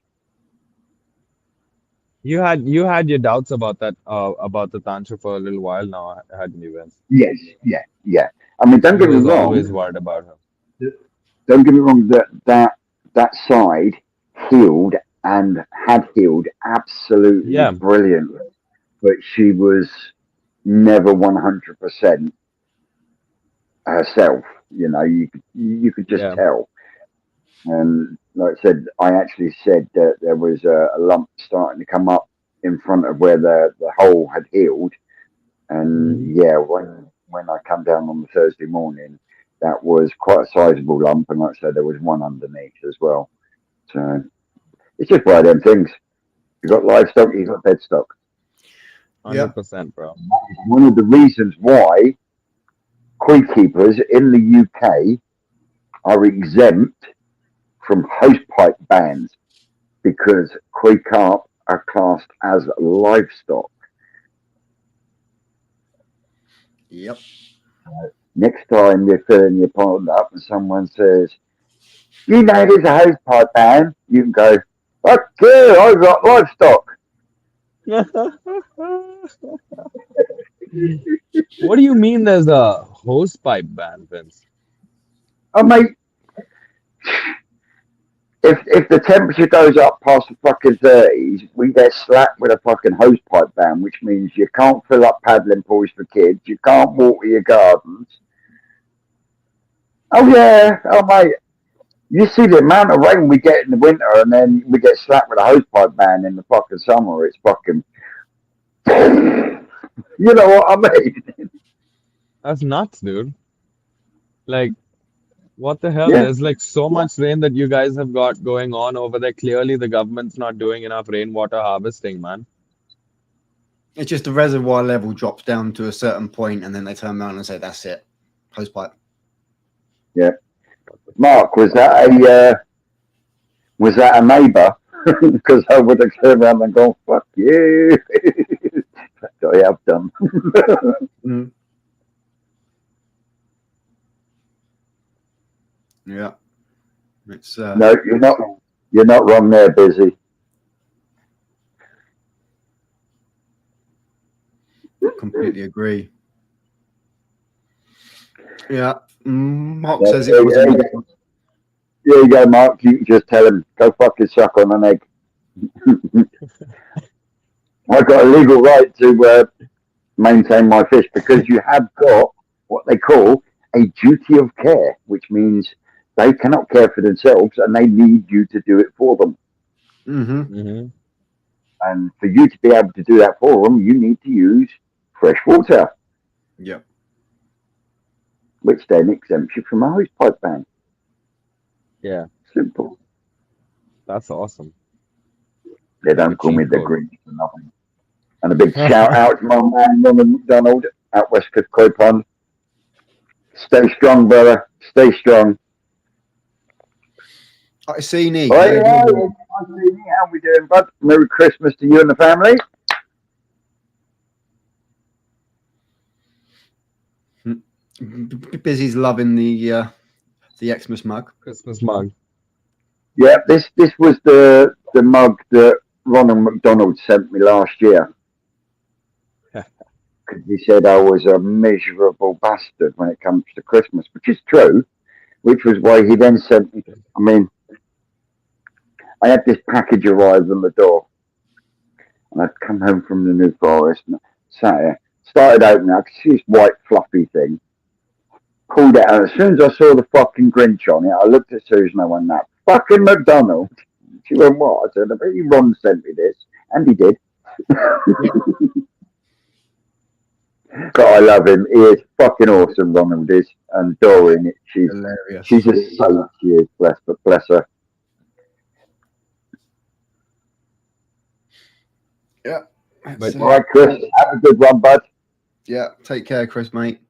You had your doubts about the Tantra for a little while now, hadn't you, Vince? Yes, yeah, yeah. I mean, don't You get me was always wrong. worried about her. Don't get me wrong. That side healed and had healed absolutely Yeah, brilliantly, but she was never 100% herself. You could just yeah. tell. And like I said, I actually said that there was a lump starting to come up in front of where the hole had healed. Hmm. And yeah, when I come down on the Thursday morning, that was quite a sizable lump. And like I said, there was one underneath as well. So it's just one of them things. You've got livestock, you've got dead stock. Yeah. 100%, bro. One of the reasons why koi keepers in the UK are exempt from hosepipe bans because koi carp are classed as livestock. Yep. Next time you're filling your pond up and someone says, You know there's a hose pipe ban. You can go, fuck you, I've got livestock. What do you mean there's a hose pipe ban, Vince? Oh, mate, if the temperature goes up past the fucking 30s, we get slapped with a fucking hose pipe ban, which means you can't fill up paddling pools for kids, you can't water your gardens. Oh yeah, oh mate, you see the amount of rain we get in the winter, and then we get slapped with a hose pipe ban in the fucking summer. It's fucking, you know what I mean? That's nuts, dude. Like, what the hell? Yeah. There's like so much rain that you guys have got going on over there. Clearly, the government's not doing enough rainwater harvesting, man. It's just the reservoir level drops down to a certain point, and then they turn around and say, "That's it, hose pipe." Yeah. Mark, was that a neighbour? Because I would have turned around and gone, "Fuck you." I have done. Mm. Yeah, it's No, you're not wrong there, Busy. completely agree. Yeah, Mark Yeah, says it was. Here you go, Mark. You can just tell him, go fucking suck on an egg. I've got a legal right to maintain my fish because you have got what they call a duty of care, which means they cannot care for themselves and they need you to do it for them. Mm-hmm. Mm-hmm. And for you to be able to do that for them, you need to use fresh water, Yeah. which then exempts you from a hose pipe ban. Yeah, Simple. that's awesome. They don't The call me cheat the code. Grinch for nothing. And a big shout out to my man, Ronald McDonald, at West Coast Koi Pond. Stay strong, brother. Stay strong. I see, Nick. All right, how we doing, bud? Merry Christmas to you and the family. Busy's loving the Xmas mug. Christmas mug. Yeah, this was the mug that Ronald McDonald sent me last year. Because he said I was a miserable bastard when it comes to Christmas, which is true. Which was why he then sent me. I mean, I had this package arrive on the door, and I'd come home from the New Forest and sat here, started opening. I could see this white fluffy thing. Pulled it out. As soon as I saw the fucking Grinch on it, I looked at Susan. I went, "That fucking McDonald." She went, "What?" I said, "I bet you Ron sent me this," and he did. But I love him. He is fucking awesome, Ronald is. And Doreen, Hilarious. she's a saint. She is, bless her. Yeah. But- All right, Chris, have a good one, bud. Yeah. Take care, Chris, mate.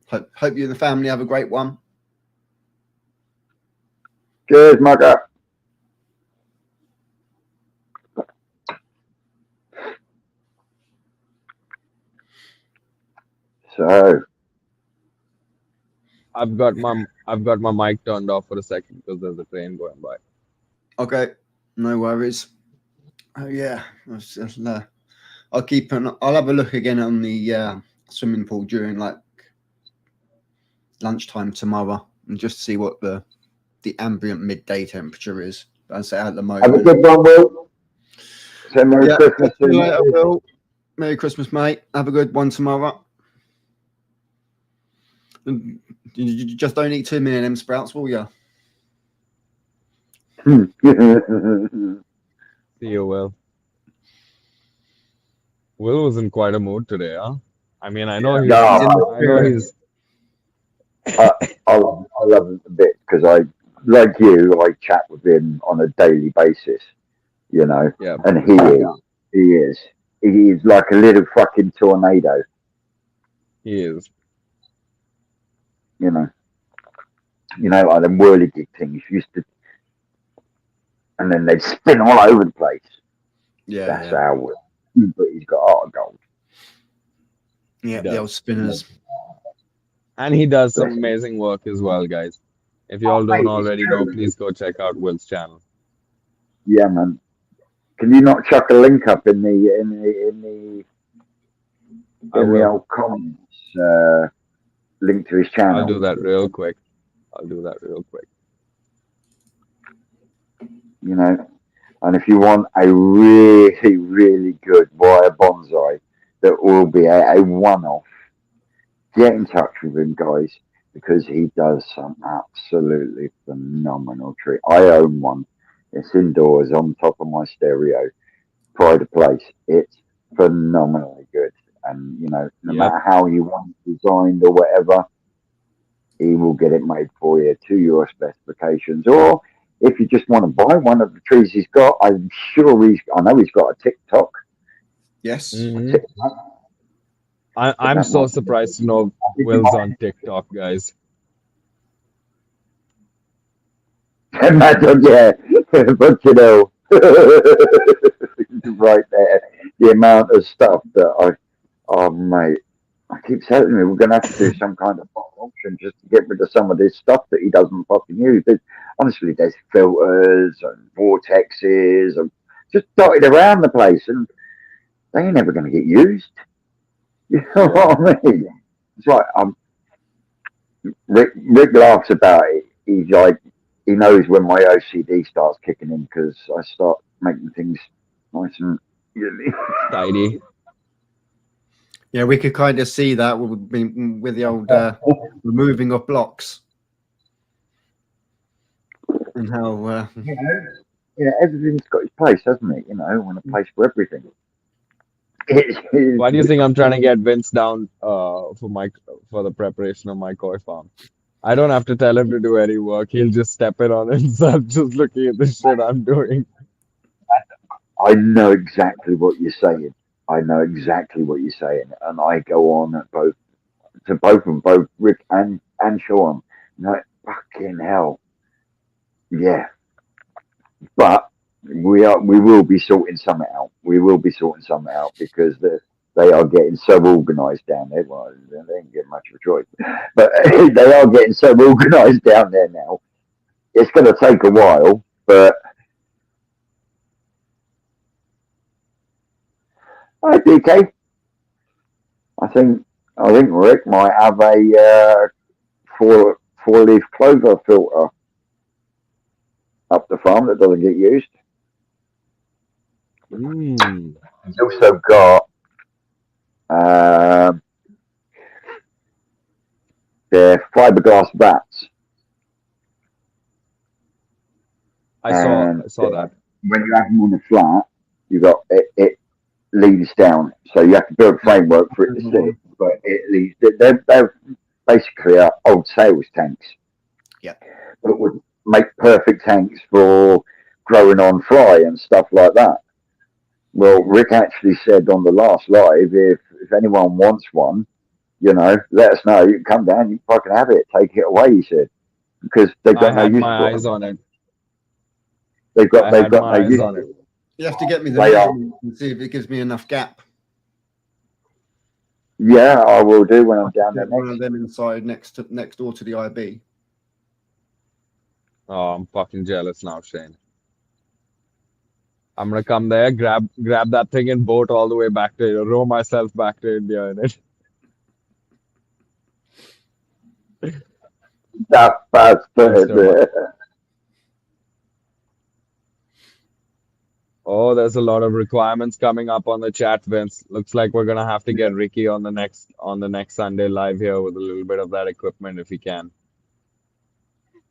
Hope you and the family have a great one. Cheers, mugger. So, I've got my mic turned off for a second because there's a train going by. Okay. No worries. Oh yeah. I'll I'll have a look again on the swimming pool during like lunchtime tomorrow and just see what the ambient midday temperature is. I'd say at the have a moment. good one, Will. So, Merry Yeah, Christmas see to you you. later, Will. Merry Christmas, mate. Have a good one tomorrow. And you just don't eat too many of them sprouts, will you? See you, Will. Will was in quite a mood today, huh? I mean, I know No, he's I love him a bit because like you, I chat with him on a daily basis, you know, yeah. and he is like a little fucking tornado, He is. you know, like them whirligig things used to, and then they'd spin all over the place. Yeah. That's Yeah, how Will, but he's got heart of gold. yeah the old spinners. And he does some amazing work as well, guys. If you all Mate, don't it's already know, true. please go check out Will's channel. Yeah, man. Can you not chuck a link up in I the will. old comments? Link to his I'll do channel. that real quick. I'll do that real quick. You know, and if you want a really, really good wire bonsai that will be a one-off, get in touch with him, guys, because he does some absolutely phenomenal tree. I own one. It's indoors on top of my stereo, pride of place. It's phenomenally good. And, you know, no Yep. matter how you want it designed or whatever, he will get it made for you to your specifications. Or if you just want to buy one of the trees he's got, I know he's got a TikTok. Yes. Hmm. But I'm that so might, surprised to know I think Will's on TikTok, guys. Imagine, yeah, but you know, right there, the amount of stuff that oh mate, I keep telling me we're going to have to do some kind of auction just to get rid of some of this stuff that he doesn't fucking use. Honestly, there's filters and vortexes and just dotted around the place, and they ain't never going to get used. You know Yeah. what I mean? It's like Rick laughs about it. He's like, he knows when my OCD starts kicking in because I start making things nice and Tidy. Yeah, we could kind of see that with the old removing of blocks and how. Yeah, everything's got its place, hasn't it? You know, and a place for everything. Why do you think I'm trying to get Vince down for the preparation of my koi farm? I don't have to tell him to do any work. He'll just step in on himself just looking at the shit I'm doing. I know exactly what you're saying. I know exactly what you're saying, and I go on at both of them, both Rick and Sean. Like fucking hell, yeah. But we will be sorting something out. We will be sorting something out because they are getting so organised down there. Well, they ain't getting much of a choice, but they are getting so organised down there now. It's going to take a while, but hi, DK. I think Rick might have a four leaf clover filter up the farm that doesn't get used. Mm. He's also got um, the fiberglass vats. I And saw that. when you have them on the flat, you got it leads down, so you have to build a framework for it to sit. But it leads. They're basically old sales tanks. Yeah. That would make perfect tanks for growing on fly and stuff like that. Well, Rick actually said on the last live, if anyone wants one, you know, let us know. You can come down, you can fucking have it, take it away. He said because they've I got no had use my for eyes it. on it. They've I got had no my eyes use. on it. You have to get me the They are. measurement and see if it gives me enough gap. Yeah, I will do when I'm down there Get one next. of them inside next door to the IB. Oh, I'm fucking jealous now, Shane. I'm gonna come there, grab that thing and boat all the way back to row myself back to India in it. That Thanks so much. bastard. Oh, there's a lot of requirements coming up on the chat, Vince. Looks like we're gonna have to get Ricky on the next Sunday live here with a little bit of that equipment if he can.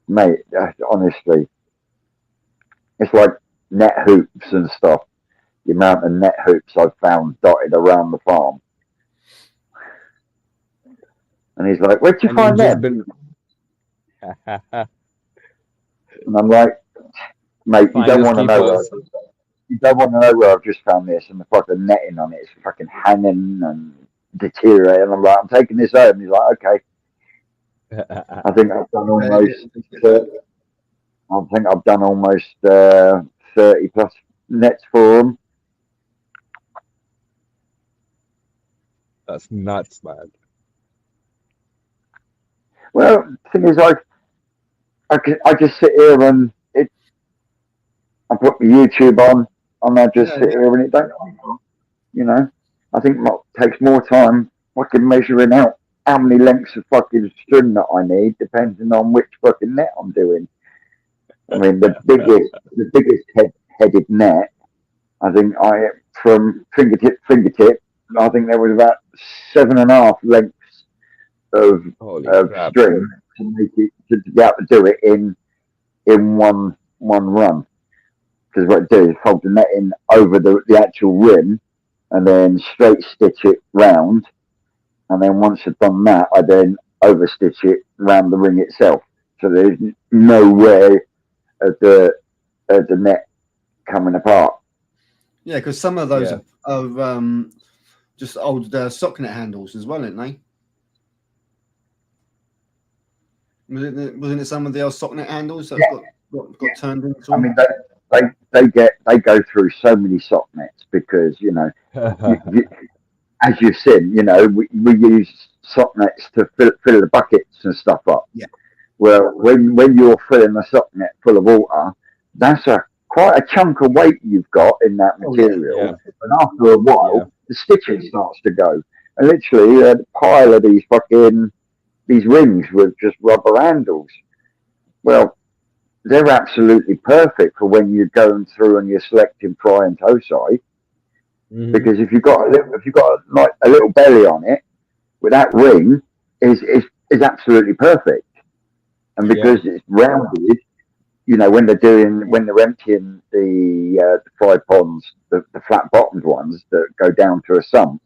Mate, honestly, it's like net hoops and stuff. The amount of net hoops I've found dotted around the farm. And he's like, where'd you And find you've just them? been And I'm like, mate, you don't finders want to know where keepers. you don't want to know where I've just found this and the fucking netting on it is fucking hanging and deteriorating. And I'm like, I'm taking this home. And he's like, okay. I think I've done almost I think I've done almost 30 plus nets for them. That's nuts, man. Well, the thing is, I just sit here and I put my YouTube on and I just Yeah, sit here and it don't, you know. I think it takes more time fucking measuring out how many lengths of fucking string that I need, depending on which fucking net I'm doing. I mean, the biggest headed net, I think from fingertip to fingertip, I think there was about 7.5 lengths of Holy of crap. string to make it to be able to do it in one run. Because what I do is fold the net in over the actual rim and then straight stitch it round. And then once I've done that, I then overstitch it round the ring itself. So there's no way of the net coming apart. yeah, because some of those Yeah. are just old sock net handles as well, aren't they? Wasn't it some of the old sock net handles that got turned into? I mean, they go through so many sock nets because as you've seen, we use sock nets to fill the buckets and stuff up. Yeah. Well, when you're filling a sock net full of water, that's quite a chunk of weight you've got in that material. Yeah. And after a while, the stitching starts to go. And literally, a pile of these rings with just rubber handles. Well, they're absolutely perfect for when you're going through and you're selecting pry and toe side. Mhm. Because if you've got like a little belly on it, with that ring is absolutely perfect. And because it's rounded, when they're emptying the fry ponds, the flat bottomed ones that go down to a sump,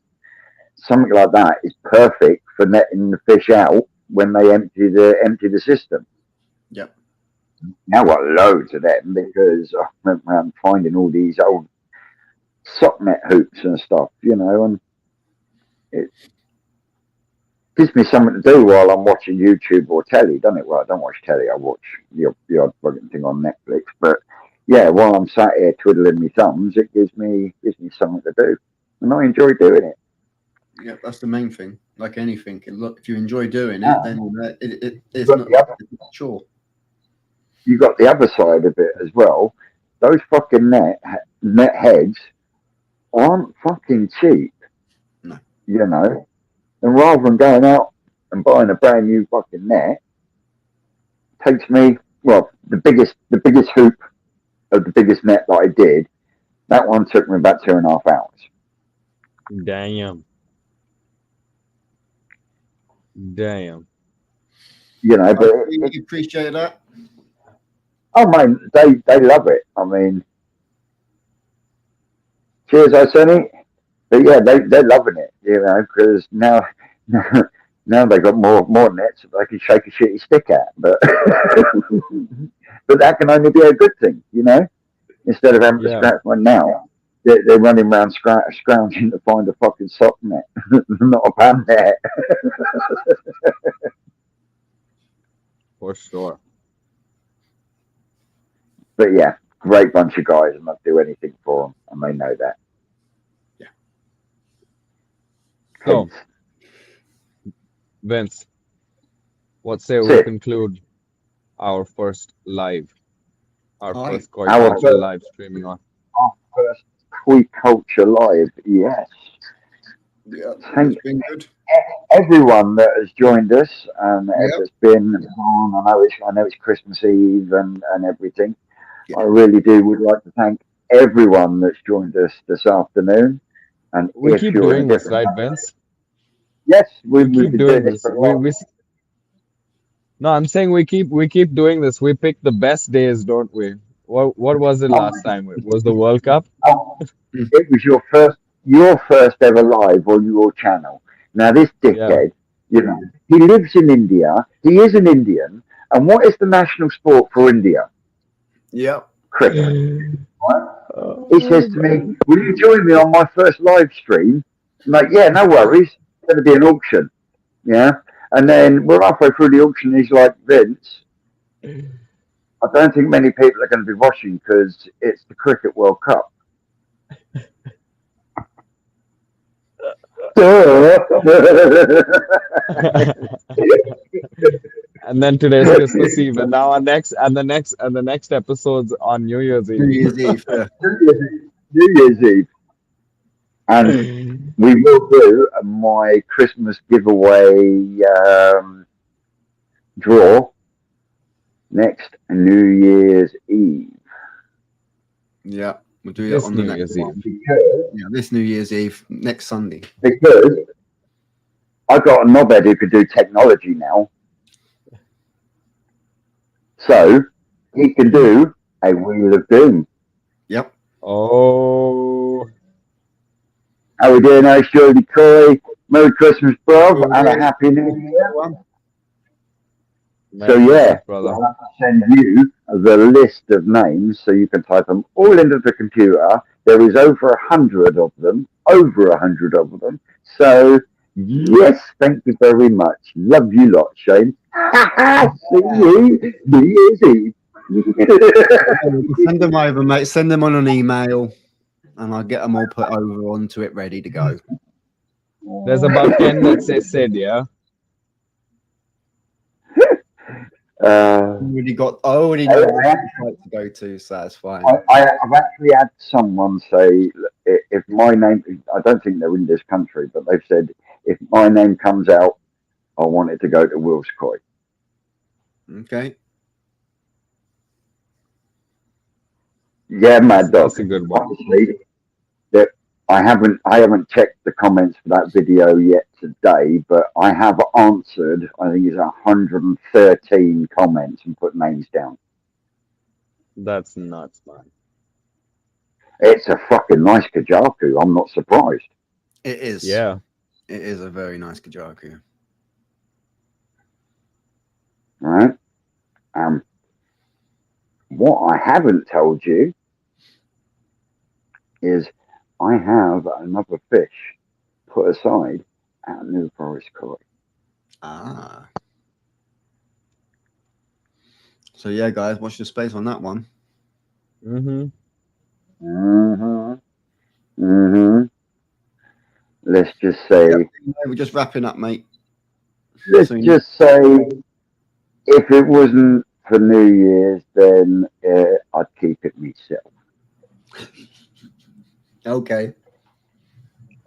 something like that is perfect for netting the fish out when they empty the system. Yep. Now I've got loads of them because I went around finding all these old sock net hoops and stuff, and it gives me something to do while I'm watching YouTube or telly, doesn't it? Well, I don't watch telly, I watch the odd fucking thing on Netflix. But yeah, while I'm sat here twiddling my thumbs, it gives me something to do. And I enjoy doing it. Yeah, that's the main thing. Like anything, look, if you enjoy doing it, Yeah. then it's But not the other- it's a chore. You got the other side of it as well. Those fucking net heads aren't fucking cheap. No. And rather than going out and buying a brand new fucking net, takes me the biggest hoop of the biggest net that I did. That one took me about 2.5 hours. Damn. But You appreciate that. oh man, they love it. I mean, cheers, Arsenio. But yeah, they're loving it. Because now they got more nets that they can shake a shitty stick at. But but that can only be a good thing, Instead of having to scratch one now, they're running around scrounging to find a fucking sock net, not a pan net. For sure. But yeah, great bunch of guys, and I'd do anything for them, and they know that. Yeah. So, Vince, what say we Sit. conclude our first live, our Aye. first Koi Our Culture first- live streaming on? Our first Koi Culture Live, yes. Yeah, Thank it's been good. everyone that has joined us and Yep. that's been on. I know it's Christmas Eve and everything. Yeah. I really would like to thank everyone that's joined us this afternoon. And We if keep you're in doing a this, different right, Vince? yes, We we've keep been doing this this. for a while. No, I'm saying we keep doing this. We pick the best days, don't we? What was it last time? It was the World Cup. It was your first ever live on your channel. Now this dickhead, he lives in India. He is an Indian. And what is the national sport for India? Yep. Cricket. He says to me, "Will you join me on my first live stream?" I'm like, "Yeah, no worries. It's going to be an auction." Yeah. And then we're halfway through the auction. And he's like, "Vince, I don't think many people are going to be watching because it's the Cricket World Cup." And then today's Christmas Eve, and now the next episode's on New Year's New Eve. Year's Eve. Yeah. New Year's Eve. And we will do my Christmas giveaway draw next New Year's Eve. Yeah, we'll do it This on the New next Year's one. Eve. Because, Yeah, this New Year's Eve, next Sunday. because I got a knobhead who could do technology now. So he can do a Wheel of Doom. Yep. Oh, How we doing, now, Shirley Coy? Merry Christmas, bro, and a Merry Happy New Year. Merry So yeah, Christmas, brother. I'll have to send you the list of names so you can type them all into the computer. There is over 100 of them. So yes, thank you very much. Love you lot, Shane. See you New Year's Eve. Send them over, mate. Send them on an email, and I'll get them all put over onto it, ready to go. There's about 10 that say Sid, yeah? I already know what website to go to, so that's fine. I've actually had someone say, if my name, I don't think they're in this country, but they've said, if my name comes out, I want it to go to Will's Coy. Okay. Yeah, Mad Dog. That's a good one. Honestly, that I haven't checked the comments for that video yet today, but I have answered, I think it's 113 comments and put names down. That's nuts, man. It's a fucking nice Kajaku. I'm not surprised. It is. Yeah. It is a very nice Kajaku. Right? What I haven't told you is I have another fish put aside at New Forest Coy. Ah. So yeah, guys, watch your space on that one. Mm-hmm. Let's just say, We're just wrapping up, mate. let's So- just say, if it wasn't for New Year's, then I'd keep it myself. Okay.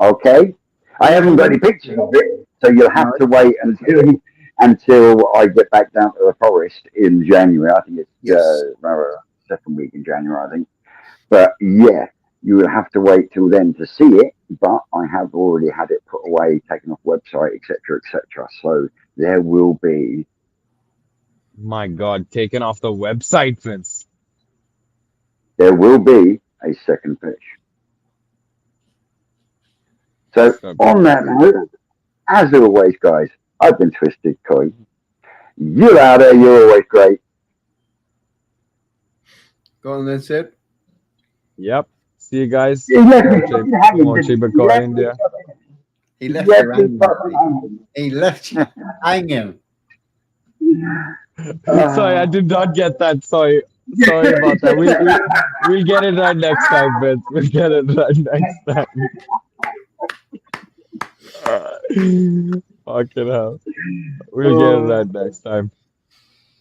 Okay? I haven't got any pictures of it, so you'll have to wait until I get back down to the forest in January. I think it's Yes. second week in January, I think. But yeah, you will have to wait till then to see it. But I have already had it put away, taken off website, etc., etc. So there will be. My God, taken off the website, Vince. There will be a second fish. So on that note, as always, guys, I've been Twisted Coy. You're out there, you're always great. Go on then, Sid. Yep. See you guys. He left me Mochi- fucking hanging, Mochi didn't he? Bakoy, He left me India. He He left left you me hanging. fucking hanging. He left you hanging. Sorry, I did not get that. Sorry about that. We'll get it right next time, Vince. We'll get it right next time. Fucking hell. We'll get it right next time.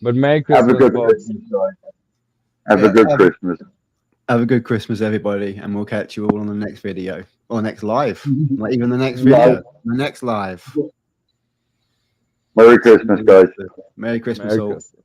But Merry Have a Christmas, good folks. Christmas, guys. Have Yeah, a good have- Christmas. Have a good Christmas, everybody, and we'll catch you all on the next video or next live. Not even the next video. The next live. Merry Christmas, guys. Merry Christmas, Merry all. Christmas.